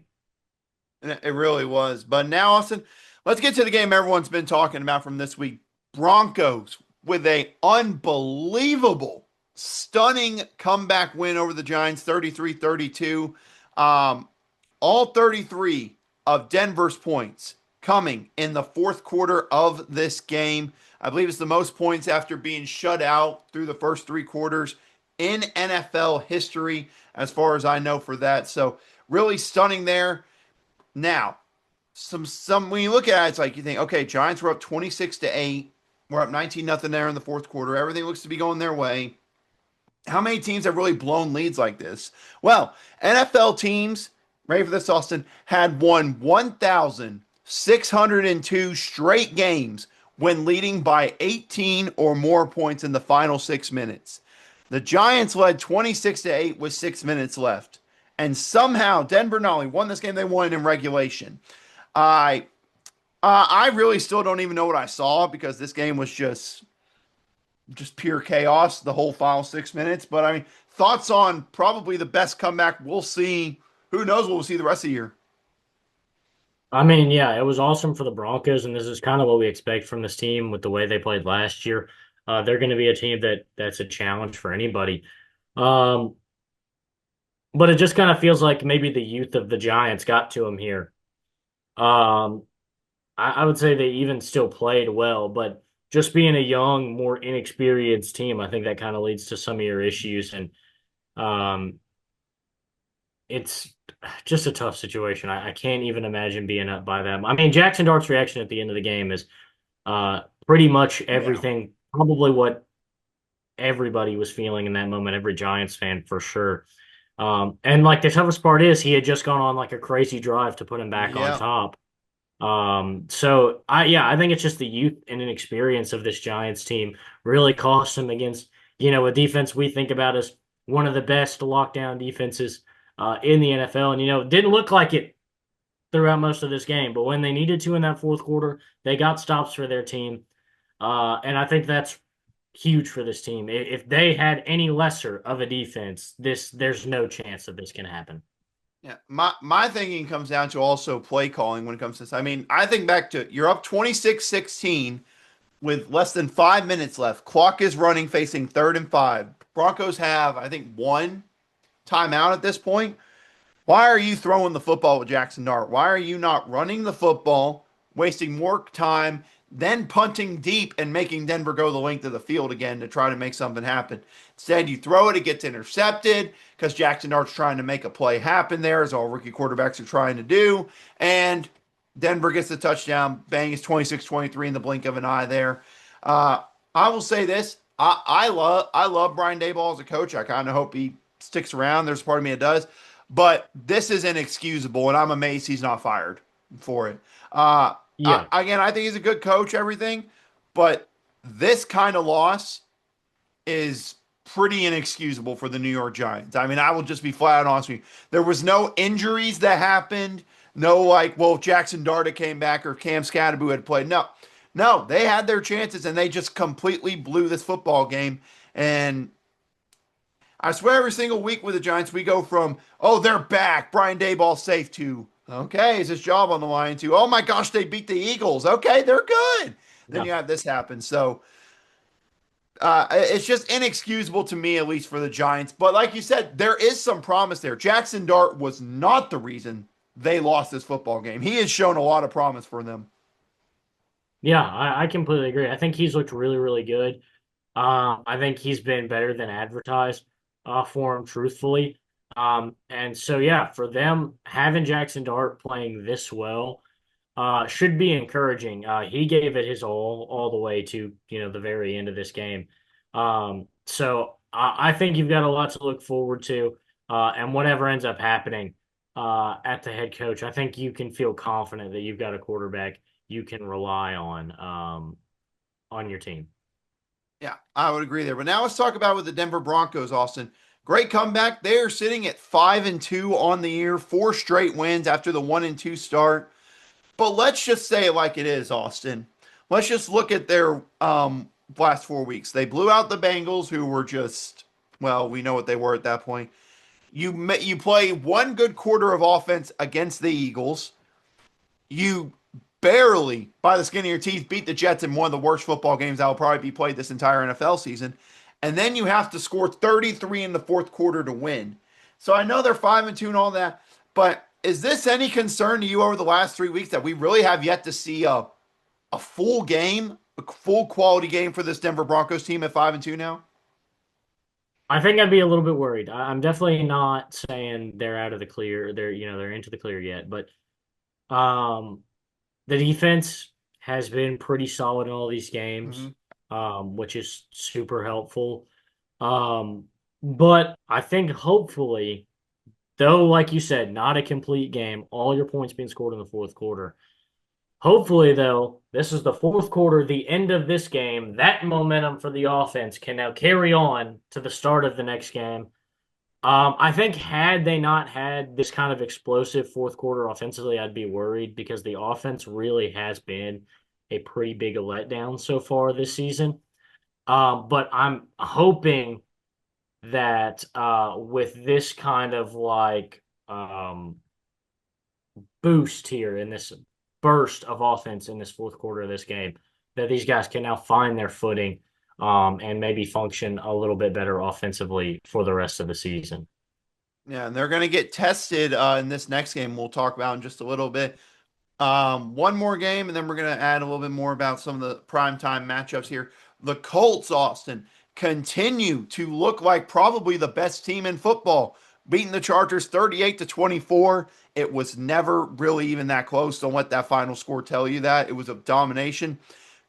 And it really was. But now, Austin, let's get to the game everyone's been talking about from this week. Broncos with a unbelievable, stunning comeback win over the Giants, 33-32. All 33 of Denver's points coming in the fourth quarter of this game. I believe it's the most points after being shut out through the first 3 quarters in NFL history, as far as I know for that. So really stunning there. Now, some when you look at it, it's like you think, okay, Giants were up 26-8. We're up 19-0 there in the fourth quarter. Everything looks to be going their way. How many teams have really blown leads like this? Well, NFL teams, ready for this, Austin, had won 1,602 straight games when leading by 18 or more points in the final 6 minutes. The Giants led 26-8 with 6 minutes left. And somehow Denver not only won this game, they won it in regulation. I I really still don't even know what I saw because this game was just pure chaos the whole final 6 minutes. But I mean, thoughts on probably the best comeback we'll see. Who knows what we'll see the rest of the year? I mean, yeah, it was awesome for the Broncos, and this is kind of what we expect from this team with the way they played last year. They're going to be a team that's a challenge for anybody. Um, but it just kind of feels like maybe the youth of the Giants got to them here. Um, I would say they even still played well, but just being a young, more inexperienced team, I think that kind of leads to some of your issues, and um, it's just a tough situation. I can't even imagine being up by them. I mean, Jackson Dart's reaction at the end of the game is pretty much Yeah. everything, probably what everybody was feeling in that moment, every Giants fan for sure. And like the toughest part is he had just gone on like a crazy drive to put him back on Yeah. top. So I think it's just the youth and inexperience of this Giants team really cost him against, a defense we think about as one of the best lockdown defenses in the NFL. And, it didn't look like it throughout most of this game, but when they needed to in that fourth quarter, they got stops for their team. And I think that's huge for this team. If they had any lesser of a defense, there's no chance that this can happen. Yeah. My thinking comes down to also play calling when it comes to this. I mean, I think back to you're up 26-16 with less than 5 minutes left. Clock is running facing third and five. Broncos have, I think, one timeout at this point. Why are you throwing the football with Jackson Dart? Why are you not running the football, wasting more time, then punting deep and making Denver go the length of the field again to try to make something happen? Instead, you throw it, it gets intercepted because Jackson Dart's trying to make a play happen there, as all rookie quarterbacks are trying to do. And Denver gets the touchdown. Bang, it's 26-23 in the blink of an eye there. Uh, I will say this. I love Brian Daboll as a coach. I kind of hope he sticks around. There's a part of me that does. But this is inexcusable, and I'm amazed he's not fired for it. Yeah. Again, I think he's a good coach, everything, but this kind of loss is pretty inexcusable for the New York Giants. I mean, I will just be flat out honest with you. There was no injuries that happened. No, like, well, if Jackson Darda came back or Cam Scatterbu had played. No, no, they had their chances and they just completely blew this football game. And I swear every single week with the Giants, we go from, oh, they're back, Brian Dayball safe to, okay, is his job on the line to, oh my gosh, they beat the Eagles. Okay, they're good. Then Yeah. you have this happen. So it's just inexcusable to me, at least for the Giants. But like you said, there is some promise there. Jackson Dart was not the reason they lost this football game. He has shown a lot of promise for them. Yeah, I completely agree. I think he's looked really, really good. I think he's been better than advertised for him, truthfully. And so, yeah, for them, having Jackson Dart playing this well should be encouraging. He gave it his all the way to, the very end of this game. So I think you've got a lot to look forward to. And whatever ends up happening at the head coach, I think you can feel confident that you've got a quarterback you can rely on your team. Yeah, I would agree there. But now let's talk about with the Denver Broncos, Austin. Great comeback. They are sitting at 5-2 on the year, four straight wins after the 1-2 start. But let's just say it like it is, Austin. Let's just look at their last 4 weeks. They blew out the Bengals, who were just, well, we know what they were at that point. You play one good quarter of offense against the Eagles. You barely, by the skin of your teeth, beat the Jets in one of the worst football games that will probably be played this entire NFL season. And then you have to score 33 in the fourth quarter to win. So I know they're 5-2 and all that, but is this any concern to you over the last 3 weeks that we really have yet to see a full game, a full quality game for this Denver Broncos team at 5-2 now? I think I'd be a little bit worried. I'm definitely not saying they're out of the clear. They're into the clear yet, but Um, the defense has been pretty solid in all these Hmm. games, which is super helpful. Um, but I think hopefully, though, like you said, not a complete game, all your points being scored in the fourth quarter. Hopefully, though, this is the fourth quarter, the end of this game. That momentum for the offense can now carry on to the start of the next game. I think had they not had this kind of explosive fourth quarter offensively, I'd be worried because the offense really has been a pretty big letdown so far this season. But I'm hoping that with this kind of boost here in this burst of offense in this fourth quarter of this game, that these guys can now find their footing and maybe function a little bit better offensively for the rest of the season. Yeah, and they're going to get tested in this next game we'll talk about in just a little bit. One more game, and then we're going to add a little bit more about some of the primetime matchups here. The Colts, Austin, continue to look like probably the best team in football, beating the Chargers 38-24. It was never really even that close. Don't let that final score tell you that. It was a domination.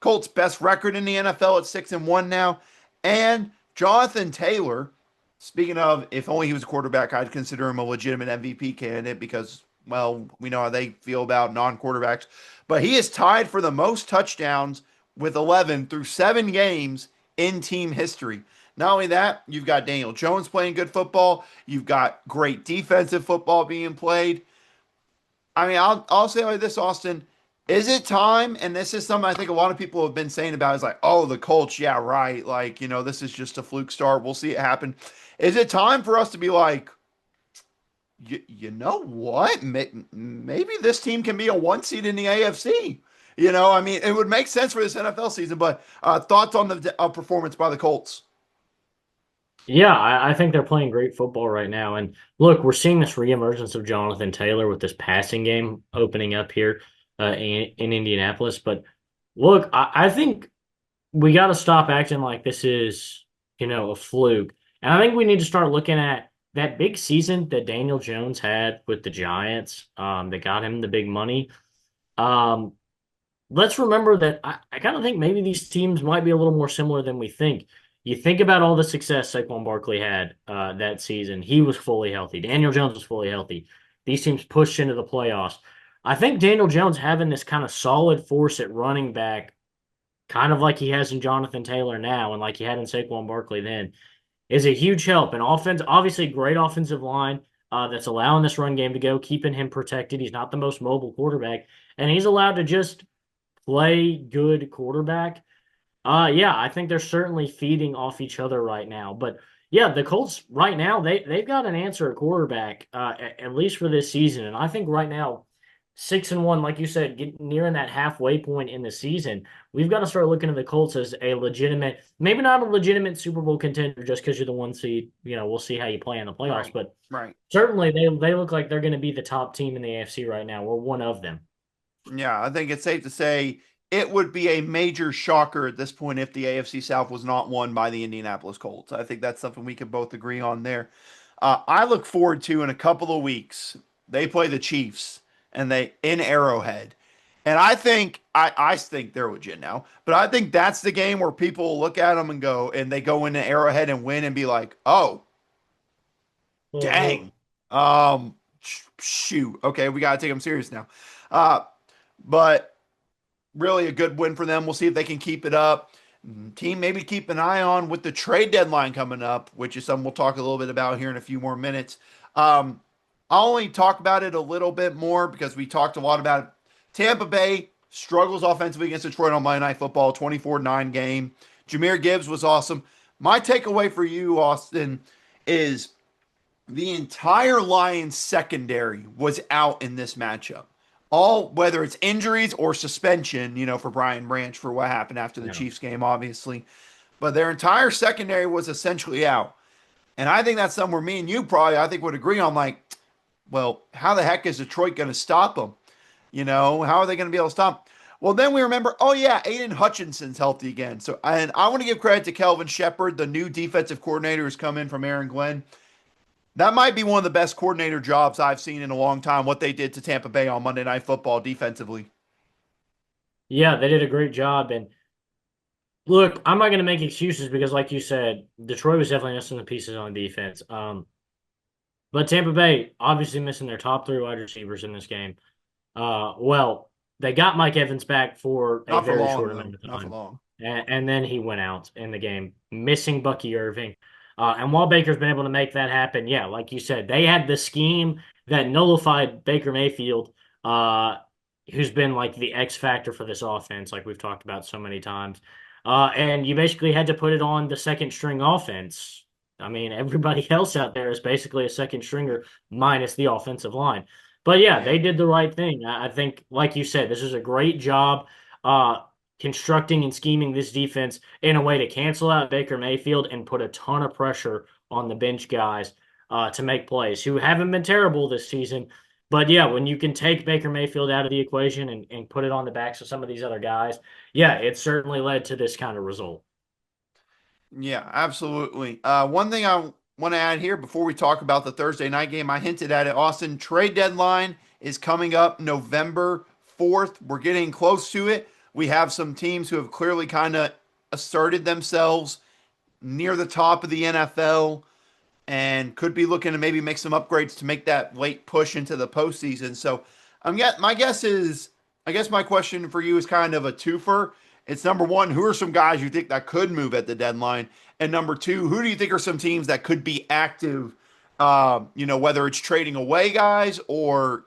Colts' best record in the NFL at 6-1 now. And Jonathan Taylor, speaking of, if only he was a quarterback, I'd consider him a legitimate MVP candidate because, well, we know how they feel about non quarterbacks. But he is tied for the most touchdowns with 11 through 7 games in team history. Not only that, you've got Daniel Jones playing good football. You've got great defensive football being played. I mean, I'll say like this, Austin. Is it time? And this is something I think a lot of people have been saying about is like, oh, the Colts, yeah, right. Like, this is just a fluke start. We'll see it happen. Is it time for us to be like, you know what? Maybe this team can be a 1 seed in the AFC. I mean, it would make sense for this NFL season, but thoughts on the performance by the Colts? Yeah, I think they're playing great football right now. And look, we're seeing this reemergence of Jonathan Taylor with this passing game opening up here in Indianapolis. But look, I think we got to stop acting like this is, a fluke. And I think we need to start looking at that big season that Daniel Jones had with the Giants that got him the big money. Um, let's remember that I kind of think maybe these teams might be a little more similar than we think. You think about all the success Saquon Barkley had that season. He was fully healthy. Daniel Jones was fully healthy. These teams pushed into the playoffs. I think Daniel Jones having this kind of solid force at running back, kind of like he has in Jonathan Taylor now and like he had in Saquon Barkley then, is a huge help. And offense, obviously, great offensive line that's allowing this run game to go, keeping him protected. He's not the most mobile quarterback, and he's allowed to just play good quarterback. Yeah, I think they're certainly feeding off each other right now. But yeah, the Colts right now they've got an answer at quarterback at least for this season, and I think right now 6-1, like you said, nearing that halfway point in the season, we've got to start looking at the Colts as a legitimate, maybe not a legitimate Super Bowl contender just because you're the 1 seed. We'll see how you play in the playoffs, Right, but right. certainly they look like they're going to be the top team in the AFC right now. We're one of them. Yeah, I think it's safe to say it would be a major shocker at this point if the AFC South was not won by the Indianapolis Colts. I think that's something we could both agree on there. I look forward to in a couple of weeks. They play the Chiefs and they in Arrowhead. And I think they're legit now, but I think that's the game where people will look at them and go and they go into Arrowhead and win and be like, "Oh, Mhm. dang. Shoot. Okay, we got to take them serious now." Uh but really a good win for them. We'll see if they can keep it up. Team maybe keep an eye on with the trade deadline coming up, which is something we'll talk a little bit about here in a few more minutes. I'll only talk about it a little bit more because we talked a lot about it. Tampa Bay struggles offensively against Detroit on Monday Night Football, 24-9 game. Jameer Gibbs was awesome. My takeaway for you, Austin, is the entire Lions secondary was out in this matchup. All whether it's injuries or suspension, for Brian Branch for what happened after the Yeah. Chiefs game, obviously. But their entire secondary was essentially out. And I think that's something where me and you probably, I think, would agree on like, well, how the heck is Detroit going to stop them? How are they going to be able to stop? Well, then we remember, oh yeah, Aiden Hutchinson's healthy again. So, and I want to give credit to Kelvin Shepard, the new defensive coordinator who's come in from Aaron Glenn. That might be one of the best coordinator jobs I've seen in a long time, what they did to Tampa Bay on Monday Night Football defensively. Yeah, they did a great job. And look, I'm not going to make excuses because, like you said, Detroit was definitely missing the pieces on defense. But Tampa Bay obviously missing their top three wide receivers in this game. Well, they got Mike Evans back for a Not for very long, short though. amount of Not for time, long. and then he went out in the game, missing Bucky Irving. And while Baker's been able to make that happen, yeah, like you said, they had the scheme that nullified Baker Mayfield, uh, who's been like the X factor for this offense, like we've talked about so many times. And you basically had to put it on the second string offense. I mean, everybody else out there is basically a second stringer minus the offensive line. But yeah, Yeah. they did the right thing. I think, like you said, this is a great job constructing and scheming this defense in a way to cancel out Baker Mayfield and put a ton of pressure on the bench guys to make plays who haven't been terrible this season. But yeah, when you can take Baker Mayfield out of the equation and put it on the backs of some of these other guys, yeah, it certainly led to this kind of result. Yeah, absolutely. One thing I want to add here before we talk about the Thursday night game, I hinted at it. Austin, trade deadline is coming up November 4th. We're getting close to it. We have some teams who have clearly kind of asserted themselves near the top of the NFL and could be looking to maybe make some upgrades to make that late push into the postseason. So my guess is, I guess my question for you is kind of a twofer. It's number one, who are some guys you think that could move at the deadline? And number two, who do you think are some teams that could be active? Whether it's trading away guys or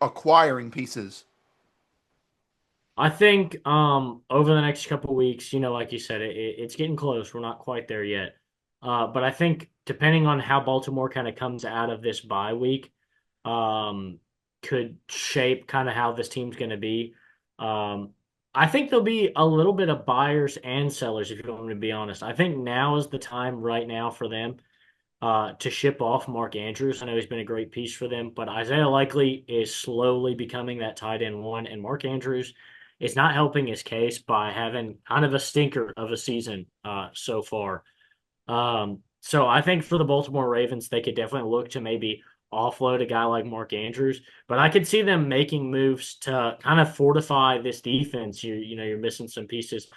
acquiring pieces. I think over the next couple of weeks, like you said, it's getting close. We're not quite there yet. But I think depending on how Baltimore kind of comes out of this bye week, um, could shape kind of how this team's going to be. Um, I think there'll be a little bit of buyers and sellers, if you want me to be honest. I think now is the time right now for them to ship off Mark Andrews. I know he's been a great piece for them, but Isaiah Likely is slowly becoming that tight end one, and Mark Andrews is not helping his case by having kind of a stinker of a season so far. So I think for the Baltimore Ravens, they could definitely look to maybe offload a guy like Mark Andrews, but I could see them making moves to kind of fortify this defense. You're missing some pieces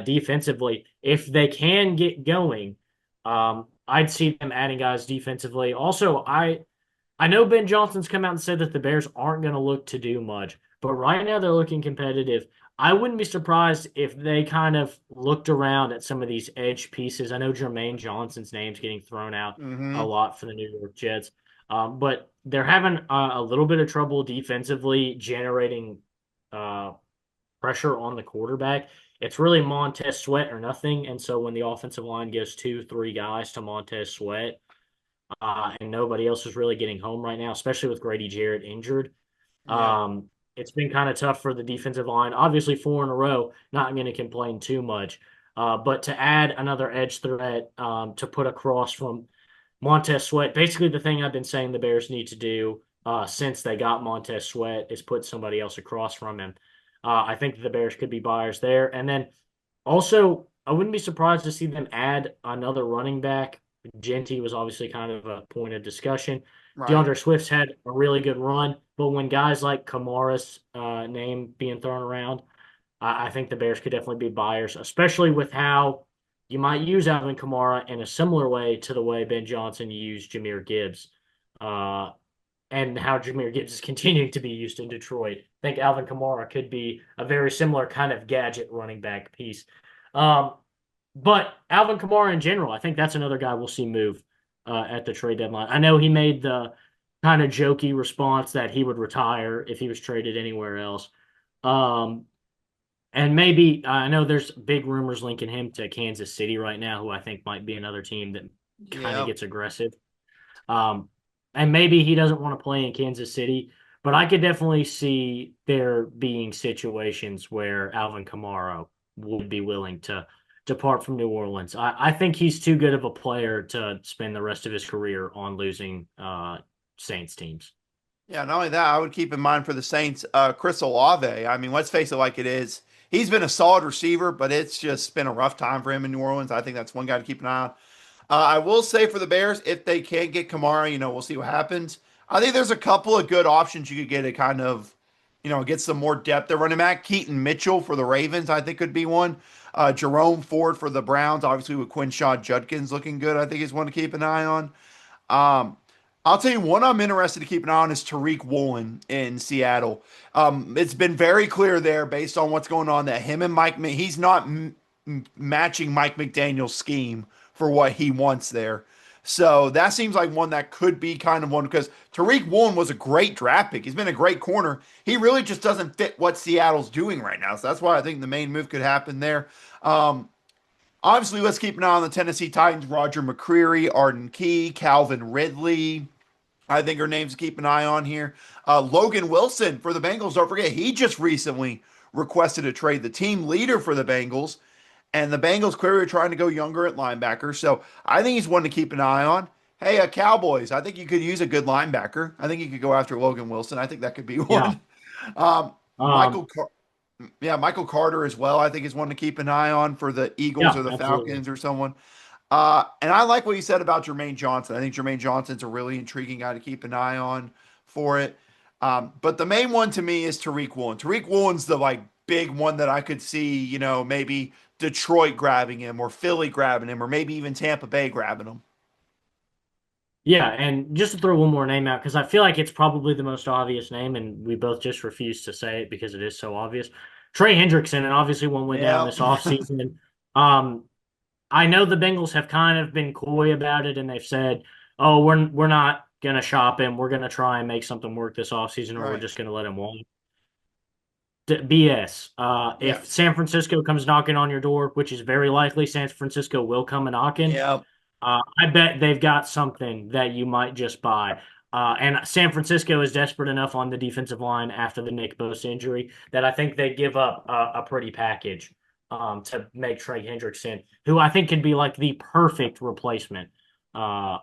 defensively. If they can get going, I'd see them adding guys defensively. Also, I know Ben Johnson's come out and said that the Bears aren't going to look to do much, but right now they're looking competitive. I wouldn't be surprised if they kind of looked around at some of these edge pieces. I know Jermaine Johnson's name's getting thrown out a Mm-hmm. lot for the New York Jets, but they're having a little bit of trouble defensively generating uh, pressure on the quarterback. It's really Montez Sweat or nothing. And so when the offensive line gives two, three guys to Montez Sweat, and nobody else is really getting home right now, especially with Grady Jarrett injured. Yep. It's been kind of tough for the defensive line. Obviously, four in a row, not going to complain too much. But to add another edge threat to put across from Montez Sweat, basically the thing I've been saying the Bears need to do since they got Montez Sweat is put somebody else across from him. I think the Bears could be buyers there. And then also, I wouldn't be surprised to see them add another running back. Genty was obviously kind of a point of discussion. Right. DeAndre Swift's had a really good run, but when guys like Kamara's name being thrown around, I think the Bears could definitely be buyers, especially with how you might use Alvin Kamara in a similar way to the way Ben Johnson used Jahmyr Gibbs, uh, and how Jahmyr Gibbs is continuing to be used in Detroit. I think Alvin Kamara could be a very similar kind of gadget running back piece. Um, but Alvin Kamara in general, I think that's another guy we'll see move at the trade deadline. I know he made the kind of jokey response that he would retire if he was traded anywhere else. Um, and maybe I know there's big rumors linking him to Kansas City right now, who I think might be another team that kind of Yep. gets aggressive. Um, and maybe he doesn't want to play in Kansas City, but I could definitely see there being situations where Alvin Kamara would be willing to depart from New Orleans. I think he's too good of a player to spend the rest of his career on losing Saints teams. Yeah, not only that, I would keep in mind for the Saints, Chris Olave. I mean, let's face it like it is. He's been a solid receiver, but it's just been a rough time for him in New Orleans. I think that's one guy to keep an eye on. I will say for the Bears, if they can't get Kamara, we'll see what happens. I think there's a couple of good options you could get to kind of, get some more depth at running back. Keaton Mitchell for the Ravens, I think could be one. Jerome Ford for the Browns, obviously with Quinshad Judkins looking good, I think is one to keep an eye on. Um, I'll tell you one I'm interested to keep an eye on is Tariq Woolen in Seattle. It's been very clear there based on what's going on that him and he's not matching Mike McDaniel's scheme for what he wants there. So that seems like one that could be kind of one because Tariq Woolen was a great draft pick. He's been a great corner. He really just doesn't fit what Seattle's doing right now. So that's why I think the main move could happen there. Um, Obviously, let's keep an eye on the Tennessee Titans. Roger McCreary, Arden Key, Calvin Ridley. I think are names to keep an eye on here. Logan Wilson for the Bengals. Don't forget, he just recently requested a trade. The team leader for the Bengals. And the Bengals clearly are trying to go younger at linebacker. So I think he's one to keep an eye on. Hey, Cowboys, I think you could use a good linebacker. I think you could go after Logan Wilson. I think that could be Yeah. one. Um, Um, Michael Car- yeah, Michael Carter as well. I think is one to keep an eye on for the Eagles or yeah, the absolutely. Falcons or someone. And I like what you said about Jermaine Johnson. I think Jermaine Johnson's a really intriguing guy to keep an eye on for it. But the main one to me is Tariq Woolen. Tariq Woolen's the like big one that I could see, maybe Detroit grabbing him or Philly grabbing him or maybe even Tampa Bay grabbing him. Yeah, and just to throw one more name out, because I feel like it's probably the most obvious name, and we both just refuse to say it because it is so obvious. Trey Hendrickson, and obviously one went down Yeah. this offseason. Um, I know the Bengals have kind of been coy about it, and they've said, "Oh, we're not gonna shop him. We're gonna try and make something work this offseason, or we're Right. just gonna let him walk." BS. Yeah. If San Francisco comes knocking on your door, which is very likely, San Francisco will come a knocking. Yeah. I bet they've got something that you might just buy. And San Francisco is desperate enough on the defensive line after the Nick Bosa injury that I think they give up a pretty package to make Trey Hendrickson, who I think could be like the perfect replacement uh,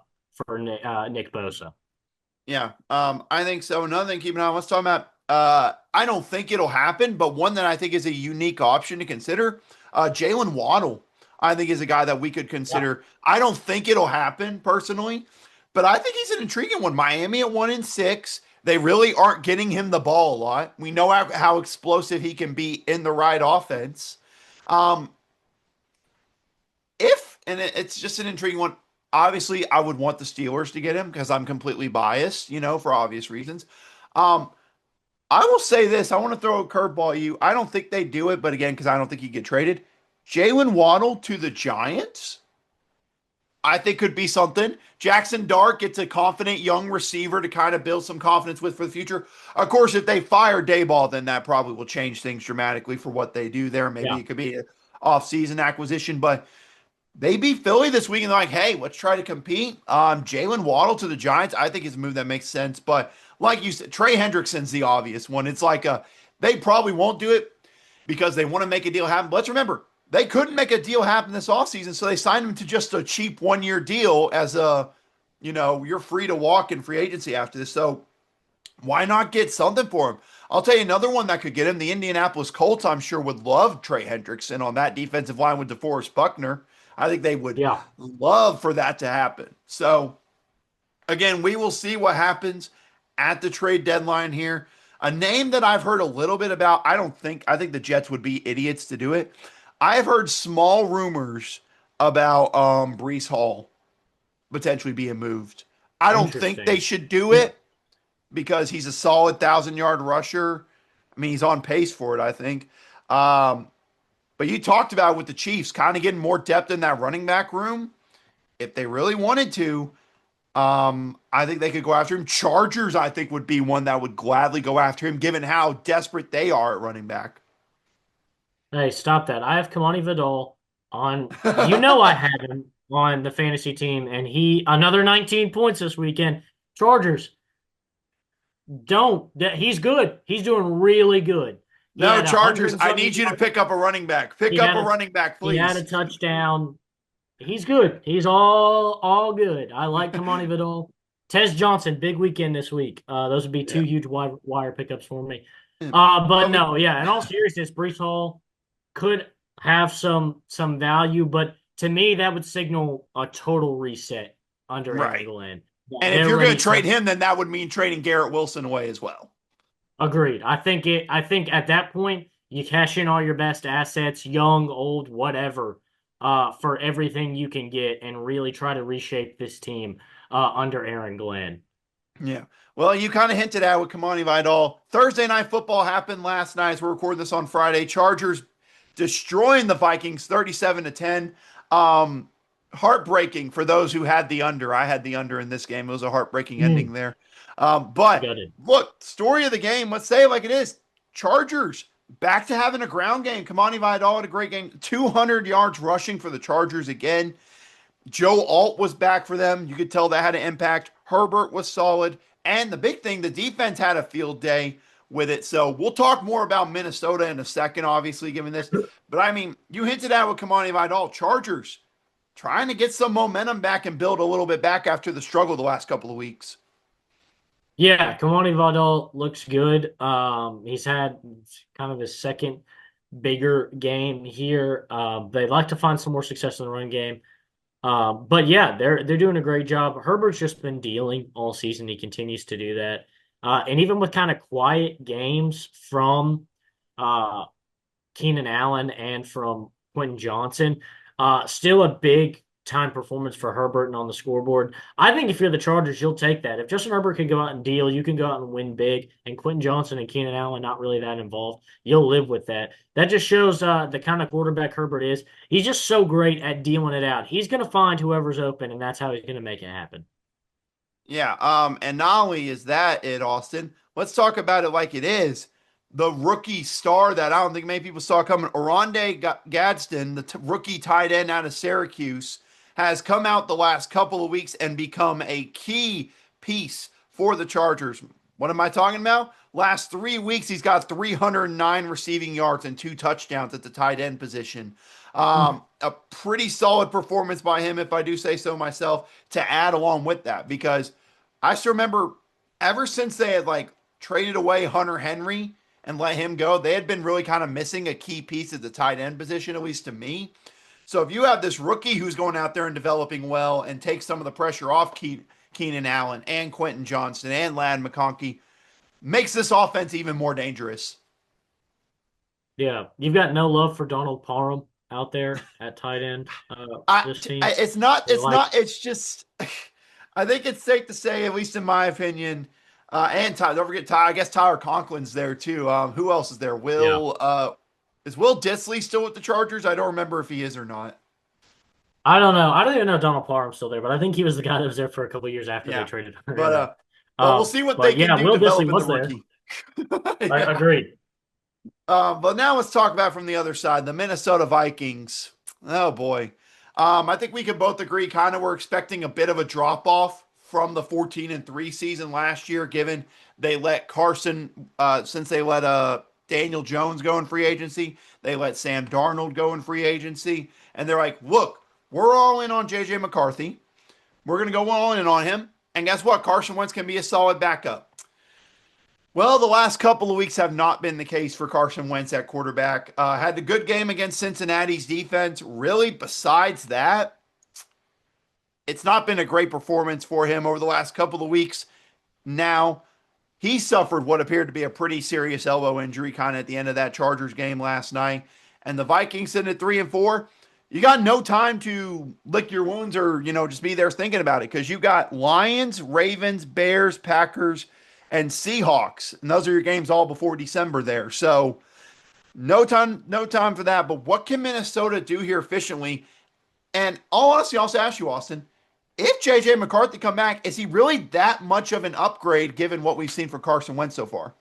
for Nick Bosa. Yeah, I think so. Another thing, keep an eye on. Let's talk about. I don't think it'll happen, but one that I think is a unique option to consider. Jalen Waddle, I think, is a guy that we could Yeah, consider. I don't think it'll happen personally, but I think he's an intriguing one. Miami at 1-6. They really aren't getting him the ball a lot. We know how explosive he can be in the right offense. Um, if and it's just an intriguing one. Obviously, I would want the Steelers to get him because I'm completely biased, for obvious reasons. Um, I will say this: I want to throw a curveball at you. I don't think they do it, but again, because I don't think he get traded. Jalen Waddle to the Giants, I think could be something. Jackson Dart gets a confident young receiver to kind of build some confidence with for the future. Of course, if they fire Dayball, then that probably will change things dramatically for what they do there. Maybe yeah. it could be an off-season acquisition, but they beat Philly this week and they're like, hey, let's try to compete. Jalen Waddle to the Giants, I think is a move that makes sense. But like you said, Trey Hendrickson's the obvious one. It's like they probably won't do it because they want to make a deal happen. But let's remember, they couldn't make a deal happen this offseason, so they signed him to just a cheap 1 year deal as you're free to walk in free agency after this. So why not get something for him? I'll tell you another one that could get him. The Indianapolis Colts, I'm sure, would love Trey Hendrickson on that defensive line with DeForest Buckner. I think they would Yeah. love for that to happen. So, again, we will see what happens at the trade deadline here. A name that I've heard a little bit about, I think the Jets would be idiots to do it. I've heard small rumors about Brees Hall potentially being moved. I don't think they Interesting. should do Yeah. it because he's a solid 1,000 yard rusher. I mean, he's on pace for it, I think. Um, but you talked about with the Chiefs kind of getting more depth in that running back room. If they really wanted to, I think they could go after him. Chargers, I think, would be one that would gladly go after him, given how desperate they are at running back. Hey, stop that. I have Kamani Vidal on, I have him on the fantasy team, and he, another 19 points this weekend. Chargers, don't. He's good. He's doing really good. He No, had a 100 Chargers, and I something need you to yards. pick up a running back. Pick He up had a a, running back, he had a please. touchdown. He's good. He's all good. I like Kamani Vidal. Tez Johnson, big weekend this week. Those would be two Yeah. huge wire pickups for me. Yeah. But But we, no, yeah. In all seriousness, Brees Hall could have some value, but to me, that would signal a total reset under Aaron Right. Glenn. And if They're you're going ready to trade to. him, then that would mean trading Garrett Wilson away as well. Agreed. I think at that point you cash in all your best assets, young, old, whatever, for everything you can get, and really try to reshape this team under Aaron Glenn. Yeah. Well, you kind of hinted at with Kamani Vidal. Thursday night football happened last night as we're recording this on Friday. Chargers destroying the Vikings 37-10. Um, Heartbreaking for those who had the under. I had the under in this game. It was a heartbreaking ending Mm, there. But Gutted. look, story of the game, let's say it like it is. Chargers back to having a ground game. Kamani Vidal had a great game. 200 yards rushing for the Chargers again. Joe Alt was back for them. You could tell that had an impact. Herbert was solid. And the big thing, the defense had a field day with it. So we'll talk more about Minnesota in a second, obviously, given this. But I mean, you hinted at with Kamani Vidal, Chargers trying to get some momentum back and build a little bit back after the struggle the last couple of weeks. Yeah, Kamani Vidal looks good. He's had kind of his second bigger game here. They'd like to find some more success in the run game. But yeah, they're doing a great job. Herbert's just been dealing all season. He continues to do that. And even with kind of quiet games from uh, Keenan Allen and from Quentin Johnson, still a big time performance for Herbert and on the scoreboard. I think if you're the Chargers, you'll take that. If Justin Herbert can go out and deal, you can go out and win big. And Quentin Johnson and Keenan Allen not really that involved. You'll live with that. That just shows the kind of quarterback Herbert is. He's just so great at dealing it out. He's going to find whoever's open, and that's how he's going to make it happen. Yeah. And not only is that it, Austin, let's talk about it like it is. The rookie star that I don't think many people saw coming, Oronde Gadsden, the rookie tight end out of Syracuse, has come out the last couple of weeks and become a key piece for the Chargers. What am I talking about? Last 3 weeks, he's got 309 receiving yards and 2 touchdowns at the tight end position. A pretty solid performance by him, if I do say so myself, to add along with that because I still remember ever since they had like traded away Hunter Henry and let him go, they had been really kind of missing a key piece at the tight end position, at least to me. So if you have this rookie who's going out there and developing well and takes some of the pressure off Keenan Allen and Quentin Johnston and Lad McConkey, makes this offense even more dangerous. Yeah, you've got no love for Donald Parham out there at tight end. This team. It's not. You're It's like, not. It's just. I think it's safe to say, at least in my opinion, and Ty, don't forget Ty. I guess Tyler Conklin's there too. Who else is there? yeah. Is Will Disley still with the Chargers? I don't remember if he is or not. I don't know. I don't even know if Donald Parham's still there, but I think he was the guy that was there for a couple of years after they Yeah, traded Hunter but Henry. we'll see what they But can yeah, do Will Disley developing the was there. rookie. I Yeah. agreed. But now let's talk about from the other side, the Minnesota Vikings. Oh boy. I think we can both agree kind of we're expecting a bit of a drop off from the 14-3 season last year, given they let Carson, since they let Daniel Jones go in free agency, they let Sam Darnold go in free agency. And they're like, look, we're all in on JJ McCarthy. We're going to go all in on him. And guess what? Carson Wentz can be a solid backup. Well, the last couple of weeks have not been the case for Carson Wentz at quarterback. Had a good game against Cincinnati's defense. Really, besides that, it's not been a great performance for him over the last couple of weeks. Now, he suffered what appeared to be a pretty serious elbow injury kind of at the end of that Chargers game last night. And the Vikings sitting at 3-4. You got no time to lick your wounds or, just be there thinking about it because you got Lions, Ravens, Bears, Packers, and Seahawks. And those are your games all before December there. So no time for that. But what can Minnesota do here efficiently? And all honestly, I'll also ask you, Austin, if JJ McCarthy come back, is he really that much of an upgrade given what we've seen for Carson Wentz so far?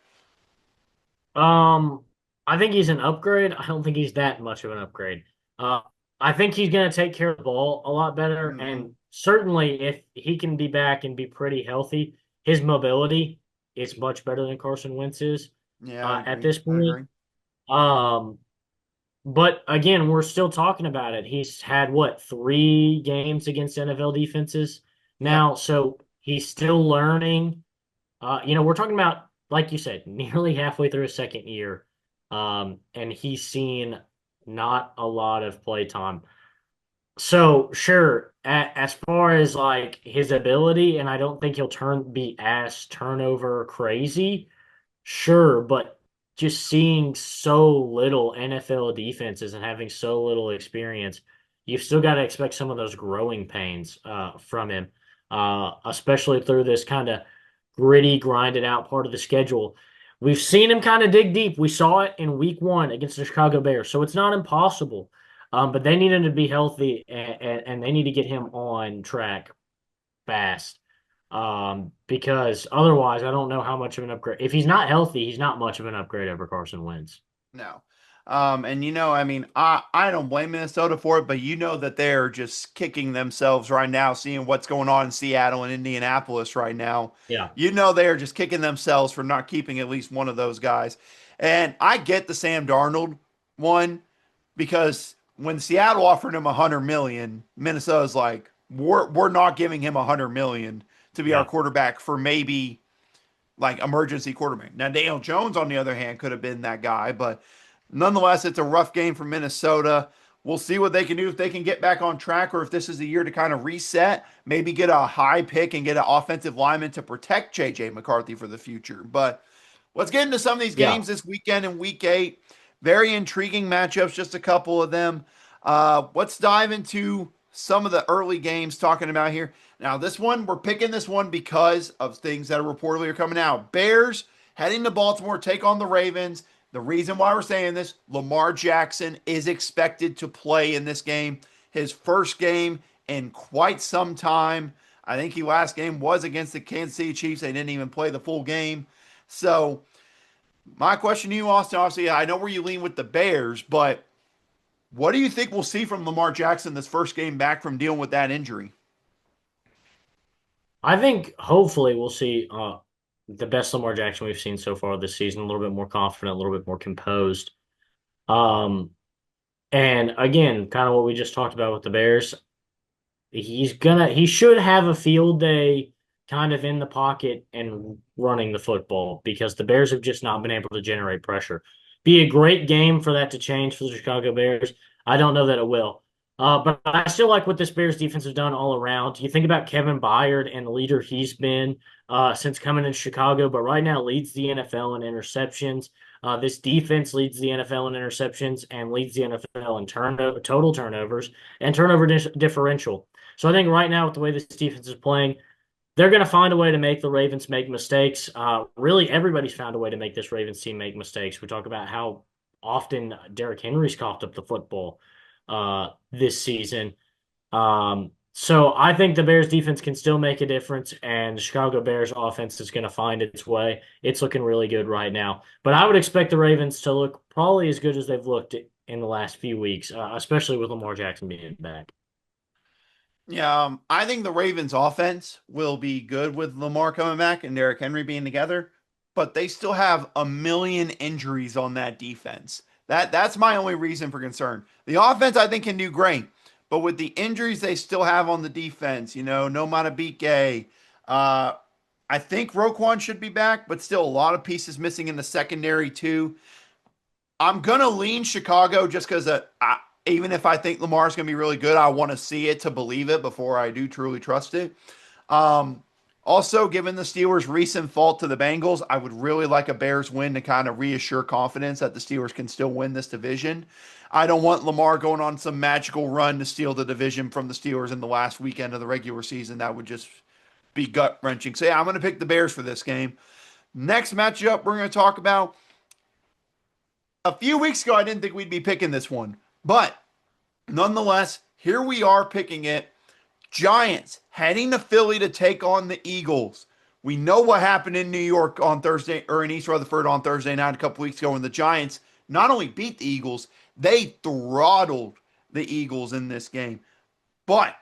Um, I think he's an upgrade. I don't think he's that much of an upgrade. Uh, I think he's going to take care of the ball a lot better. Mm-hmm. And certainly, if he can be back and be pretty healthy, his mobility is much better than Carson Wentz is Yeah, I at agree. this I point. agree. Um, but again, we're still talking about it. He's had what, 3 games against NFL defenses Yep. now, so he's still learning. We're talking about, like you said, nearly halfway through his second year, and he's seen not a lot of play time. So sure, as far as like his ability, and I don't think he'll be as turnover crazy. Sure, but just seeing so little NFL defenses and having so little experience, you've still got to expect some of those growing pains from him, especially through this kind of gritty, grinded out part of the schedule. We've seen him kind of dig deep. We saw it in week one against the Chicago Bears, so it's not impossible. But they need him to be healthy and they need to get him on track fast. Because otherwise, I don't know how much of an upgrade. If he's not healthy, he's not much of an upgrade over Carson Wentz. No. And I mean, I don't blame Minnesota for it, but that they're just kicking themselves right now, seeing what's going on in Seattle and Indianapolis right now. Yeah, They are just kicking themselves for not keeping at least one of those guys. And I get the Sam Darnold one because when Seattle offered him 100 million, Minnesota's like, we're not giving him 100 million to be our yeah, quarterback for maybe like emergency quarterback. Now, Daniel Jones, on the other hand, could have been that guy, but nonetheless, it's a rough game for Minnesota. We'll see what they can do if they can get back on track or if this is the year to kind of reset, maybe get a high pick and get an offensive lineman to protect JJ McCarthy for the future. But let's get into some of these yeah. games this weekend in week 8. Very intriguing matchups, just a couple of them. Let's dive into some of the early games talking about here. Now, this one, we're picking this one because of things that are reportedly are coming out. Bears heading to Baltimore, take on the Ravens. The reason why we're saying this, Lamar Jackson is expected to play in this game. His first game in quite some time. I think he last game was against the Kansas City Chiefs. They didn't even play the full game. So, my question to you, Austin, obviously, I know where you lean with the Bears, but what do you think we'll see from Lamar Jackson this first game back from dealing with that injury? I think hopefully we'll see the best Lamar Jackson we've seen so far this season. A little bit more confident, a little bit more composed. Um, and again, kind of what we just talked about with the Bears. He should have a field day kind of in the pocket and running the football because the Bears have just not been able to generate pressure. Be a great game for that to change for the Chicago Bears. I don't know that it will. But I still like what this Bears defense has done all around. You think about Kevin Byard and the leader he's been since coming in Chicago, but right now leads the NFL in interceptions. This defense leads the NFL in interceptions and leads the NFL in total turnovers and turnover differential. So I think right now, with the way this defense is playing, they're going to find a way to make the Ravens make mistakes. Really, everybody's found a way to make this Ravens team make mistakes. We talk about how often Derrick Henry's coughed up the football this season. So I think the Bears defense can still make a difference, and the Chicago Bears offense is going to find its way. It's looking really good right now. But I would expect the Ravens to look probably as good as they've looked in the last few weeks, especially with Lamar Jackson being back. Yeah, I think the Ravens offense will be good with Lamar coming back and Derrick Henry being together, but they still have a million injuries on that defense. That's my only reason for concern. The offense I think can do great, but with the injuries they still have on the defense, no Matabike, I think Roquan should be back, but still a lot of pieces missing in the secondary too. I'm gonna lean Chicago just because even if I think Lamar's gonna be really good, I want to see it to believe it before I do truly trust it. Um, Also, given the Steelers' recent fault to the Bengals, I would really like a Bears win to kind of reassure confidence that the Steelers can still win this division. I don't want Lamar going on some magical run to steal the division from the Steelers in the last weekend of the regular season. That would just be gut wrenching. So, yeah, I'm going to pick the Bears for this game. Next matchup we're going to talk about. A few weeks ago, I didn't think we'd be picking this one, but nonetheless, here we are picking it. Giants heading to Philly to take on the Eagles. We know what happened in New York on Thursday, or in East Rutherford on Thursday night a couple weeks ago when the Giants not only beat the Eagles, they throttled the Eagles in this game. But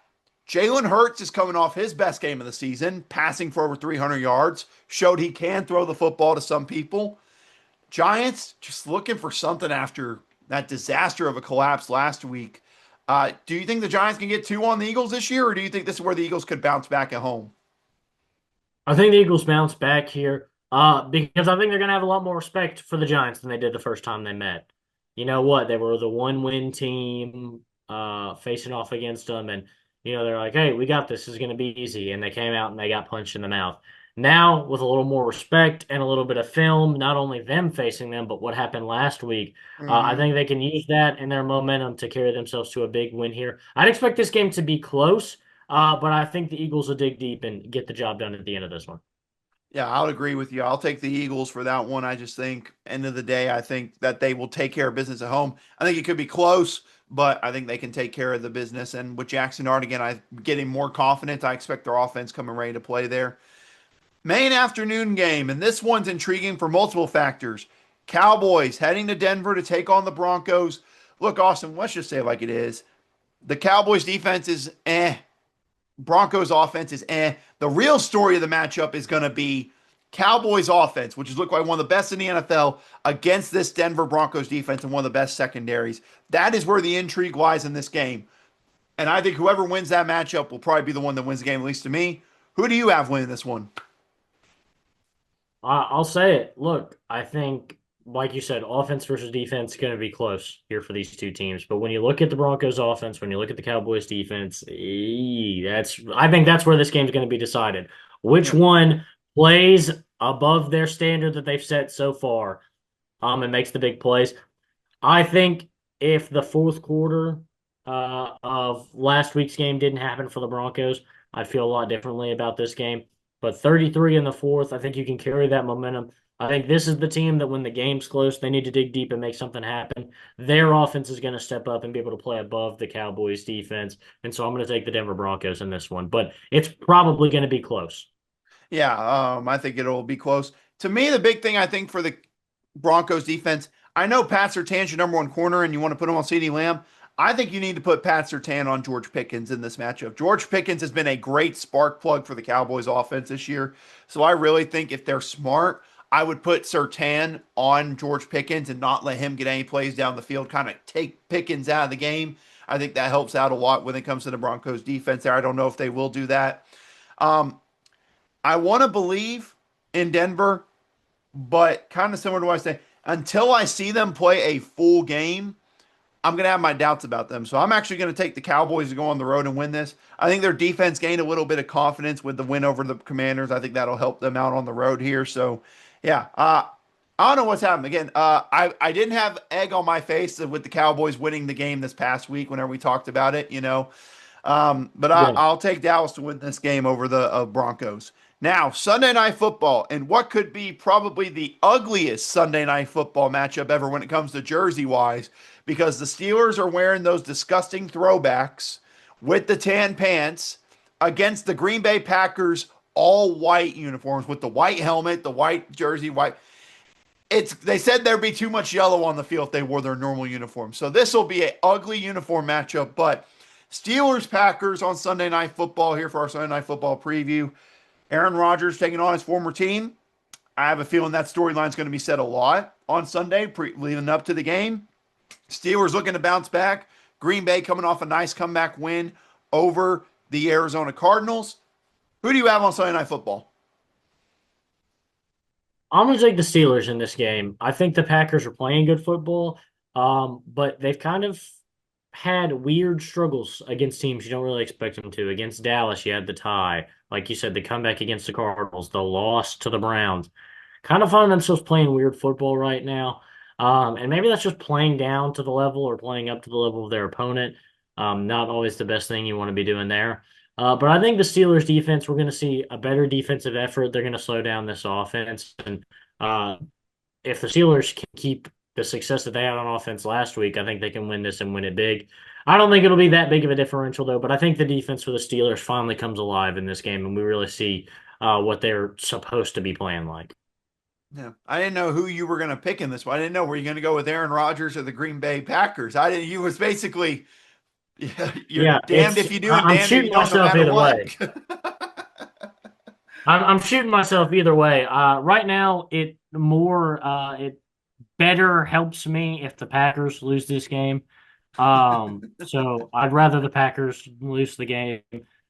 Jalen Hurts is coming off his best game of the season, passing for over 300 yards, showed he can throw the football to some people. Giants just looking for something after that disaster of a collapse last week. Do you think the Giants can get two on the Eagles this year, or do you think this is where the Eagles could bounce back at home? I think the Eagles bounce back here because I think they're going to have a lot more respect for the Giants than they did the first time they met. You know what? They were the one win team facing off against them, and they're like, "Hey, we got this. This is going to be easy," and they came out and they got punched in the mouth. Now, with a little more respect and a little bit of film, not only them facing them, but what happened last week, I Hmm. think they can use that and their momentum to carry themselves to a big win here. I'd expect this game to be close, but I think the Eagles will dig deep and get the job done at the end of this one. Yeah, I'll agree with you. I'll take the Eagles for that one. I just think, end of the day, I think that they will take care of business at home. I think it could be close, but I think they can take care of the business. And with Jackson Dart again, I'm getting more confident. I expect their offense coming ready to play there. Main afternoon game, and this one's intriguing for multiple factors. Cowboys heading to Denver to take on the Broncos. Look, Austin, let's just say it like it is. The Cowboys defense is eh. Broncos offense is eh. The real story of the matchup is going to be Cowboys offense, which has looked like one of the best in the NFL, against this Denver Broncos defense and one of the best secondaries. That is where the intrigue lies in this game. And I think whoever wins that matchup will probably be the one that wins the game, at least to me. Who do you have winning this one? I'll say it. Look, I think, like you said, offense versus defense is going to be close here for these two teams. But when you look at the Broncos offense, when you look at the Cowboys defense, I think that's where this game's going to be decided. Which Yeah. one plays above their standard that they've set so far, and makes the big plays. I think if the fourth quarter of last week's game didn't happen for the Broncos, I'd feel a lot differently about this game. But 33 in the fourth, I think you can carry that momentum. I think this is the team that when the game's close, they need to dig deep and make something happen. Their offense is going to step up and be able to play above the Cowboys defense. And so I'm going to take the Denver Broncos in this one, but it's probably going to be close. Yeah, I think it'll be close. To me, the big thing I think for the Broncos defense, I know Pat Surtain's your number one corner and you want to put him on CeeDee Lamb. I think you need to put Pat Surtain on George Pickens in this matchup. George Pickens has been a great spark plug for the Cowboys offense this year. So I really think if they're smart, I would put Surtain on George Pickens and not let him get any plays down the field, kind of take Pickens out of the game. I think that helps out a lot when it comes to the Broncos defense there. I don't know if they will do that. Um, I want to believe in Denver, but kind of similar to what I say, until I see them play a full game, I'm going to have my doubts about them. So I'm actually going to take the Cowboys to go on the road and win this. I think their defense gained a little bit of confidence with the win over the Commanders. I think that'll help them out on the road here. So, yeah, I don't know what's happened. Again, I didn't have egg on my face with the Cowboys winning the game this past week whenever we talked about it, you know. But Yeah. I'll take Dallas to win this game over the Broncos. Now, Sunday Night Football, and what could be probably the ugliest Sunday Night Football matchup ever when it comes to jersey wise, because the Steelers are wearing those disgusting throwbacks with the tan pants against the Green Bay Packers all white uniforms with the white helmet, the white jersey, white. They said there'd be too much yellow on the field if they wore their normal uniform. So this will be an ugly uniform matchup, but Steelers Packers on Sunday Night Football here for our Sunday Night Football preview. Aaron Rodgers taking on his former team. I have a feeling that storyline is going to be said a lot on Sunday, leading up to the game. Steelers looking to bounce back. Green Bay coming off a nice comeback win over the Arizona Cardinals. Who do you have on Sunday Night Football? I'm going to take the Steelers in this game. I think the Packers are playing good football, but they've kind of had weird struggles against teams you don't really expect them to. Against Dallas, you had the tie. Like you said, the comeback against the Cardinals, the loss to the Browns. Kind of find themselves playing weird football right now. And maybe that's just playing down to the level or playing up to the level of their opponent. Not always the best thing you want to be doing there. But I think the Steelers defense, we're going to see a better defensive effort. They're going to slow down this offense. And uh, if the Steelers can keep the success that they had on offense last week, I think they can win this and win it big. I don't think it'll be that big of a differential, though, but I think the defense for the Steelers finally comes alive in this game, and we really see what they're supposed to be playing like. Yeah, I didn't know who you were going to pick in this one. I didn't know were you going to go with Aaron Rodgers or the Green Bay Packers. I didn't. You was basically you're Yeah, damned if you do and I'm damned if you shooting don't, no myself matter either what. way. I'm shooting myself either way. Right now, it better helps me if the Packers lose this game. So I'd rather the Packers lose the game.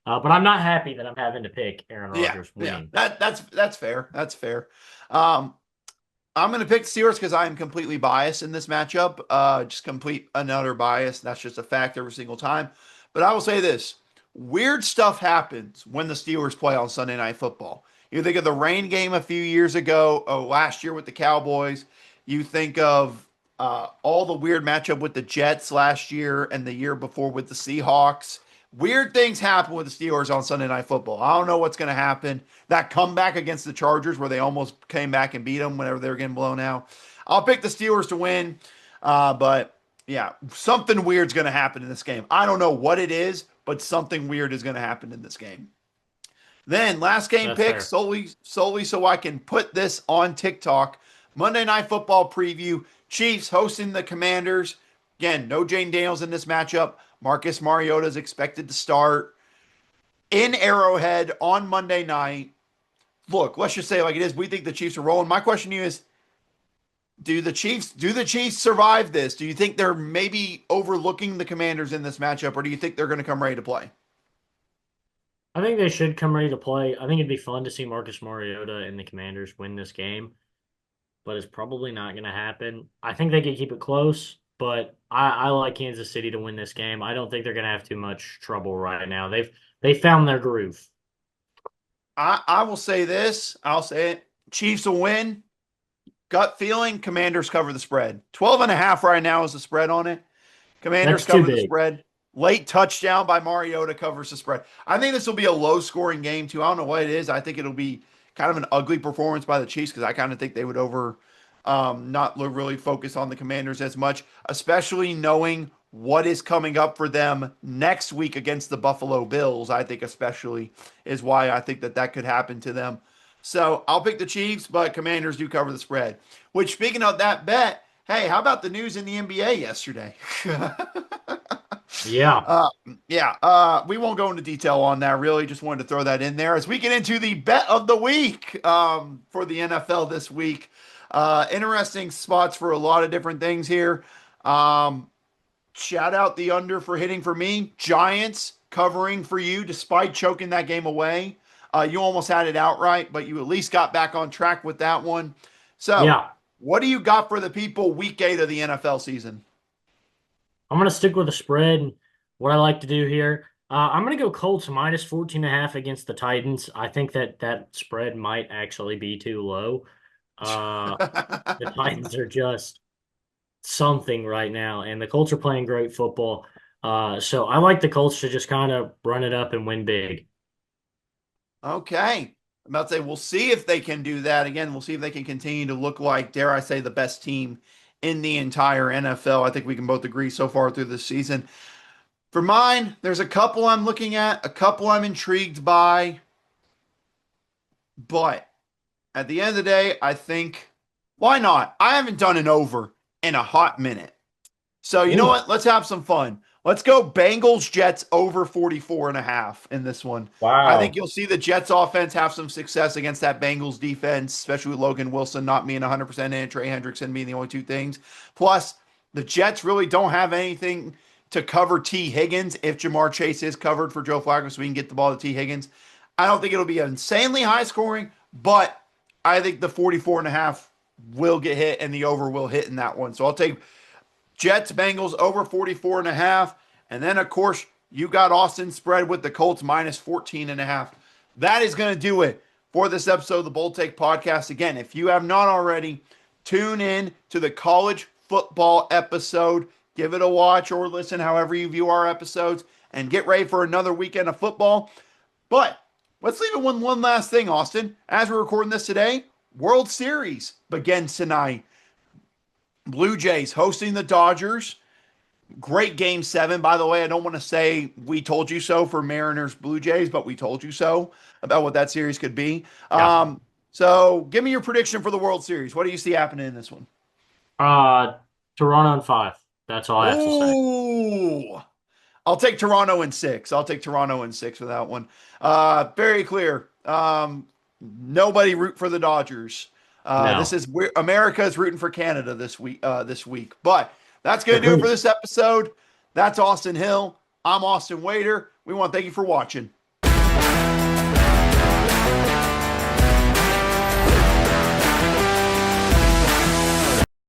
But I'm not happy that I'm having to pick Aaron Yeah, Rodgers yeah, winning. that's fair. That's fair. Um, I'm going to pick the Steelers because I am completely biased in this matchup. Just complete and utter bias. That's just a fact every single time. But I will say this: weird stuff happens when the Steelers play on Sunday Night Football. You think of the rain game a few years ago, last year with the Cowboys. You think of all the weird matchup with the Jets last year and the year before with the Seahawks. Weird things happen with the Steelers on Sunday Night Football. I don't know what's going to happen. That comeback against the Chargers, where they almost came back and beat them whenever they were getting blown out. I'll pick the Steelers to win, but yeah, something weird's going to happen in this game. I don't know what it is, but something weird is going to happen in this game. Then last game That's pick fair. solely so I can put this on TikTok. Monday Night Football preview. Chiefs hosting the Commanders. Again, no Jane Daniels in this matchup. Marcus Mariota is expected to start in Arrowhead on Monday night. Look, let's just say it like it is. We think the Chiefs are rolling. My question to you is, do the Chiefs survive this? Do you think they're maybe overlooking the Commanders in this matchup, or do you think they're going to come ready to play? I think they should come ready to play. I think it'd be fun to see Marcus Mariota and the Commanders win this game, but it's probably not going to happen. I think they could keep it close, but I like Kansas City to win this game. I don't think they're going to have too much trouble right now. They found their groove. I will say this. I'll say it. Chiefs will win. Gut feeling, Commanders cover the spread. 12.5 right now is the spread on it. Commanders That's too cover the big. spread. Late touchdown by Mariota covers the spread. I think this will be a low scoring game, too. I don't know what it is. I think it'll be kind of an ugly performance by the Chiefs because I kind of think they would not really focus on the Commanders as much, especially knowing what is coming up for them next week against the Buffalo Bills. I think, especially, is why I think that could happen to them. So I'll pick the Chiefs, but Commanders do cover the spread. Which, speaking of that bet, hey, how about the news in the NBA yesterday? Yeah. Uh, yeah, we won't go into detail on that. Really, just wanted to throw that in there as we get into the bet of the week for the NFL this week. Interesting spots for a lot of different things here. Um, Shout out the under for hitting for me. Giants covering for you despite choking that game away. You almost had it outright, but you at least got back on track with that one. So, Yeah. what do you got for the people week 8 of the NFL season? I'm going to stick with the spread. What I like to do here, I'm going to go Colts minus 14.5 against the Titans. I think that spread might actually be too low. Uh, the Titans are just something right now, and the Colts are playing great football. So I like the Colts to just kind of run it up and win big. Okay. I'm about to say, we'll see if they can do that. Again, we'll see if they can continue to look like, dare I say, the best team in the entire NFL. I think we can both agree so far through this season. For mine, there's a couple I'm looking at, a couple I'm intrigued by, but at the end of the day, I think, why not? I haven't done an over in a hot minute. So you know Ooh, what? Let's have some fun. Let's go Bengals Jets over 44.5 in this one. I think wow. you'll see the Jets offense have some success against that Bengals defense, especially with Logan Wilson not being 100% in, Trey Hendrickson being the only two things. Plus, the Jets really don't have anything to cover T. Higgins if Jamar Chase is covered for Joe Flacco so we can get the ball to T. Higgins. I don't think it'll be insanely high scoring, but I think the 44.5 will get hit and the over will hit in that one. So I'll take Jets, Bengals over 44.5. And then, of course, you got Austin spread with the Colts minus 14.5. That is going to do it for this episode of the Bold Take Podcast. Again, if you have not already, tune in to the college football episode. Give it a watch or listen, however you view our episodes, and get ready for another weekend of football. But let's leave it one last thing, Austin. As we're recording this today, World Series begins tonight. Blue Jays hosting the Dodgers. Great game 7, by the way. I don't want to say we told you so for Mariners Blue Jays, but we told you so about what that series could be. Yeah. So give me your prediction for the World Series. What do you see happening in this one? Uh, Toronto in 5. That's all I have to say. Ooh, I'll take Toronto in 6. I'll take Toronto in 6 for that one. Very clear. Nobody root for the Dodgers. This No. is where America is rooting for Canada this week. But that's going to do it for Agreed. this episode. That's Austin Hill. I'm Austin Wader. We want to thank you for watching.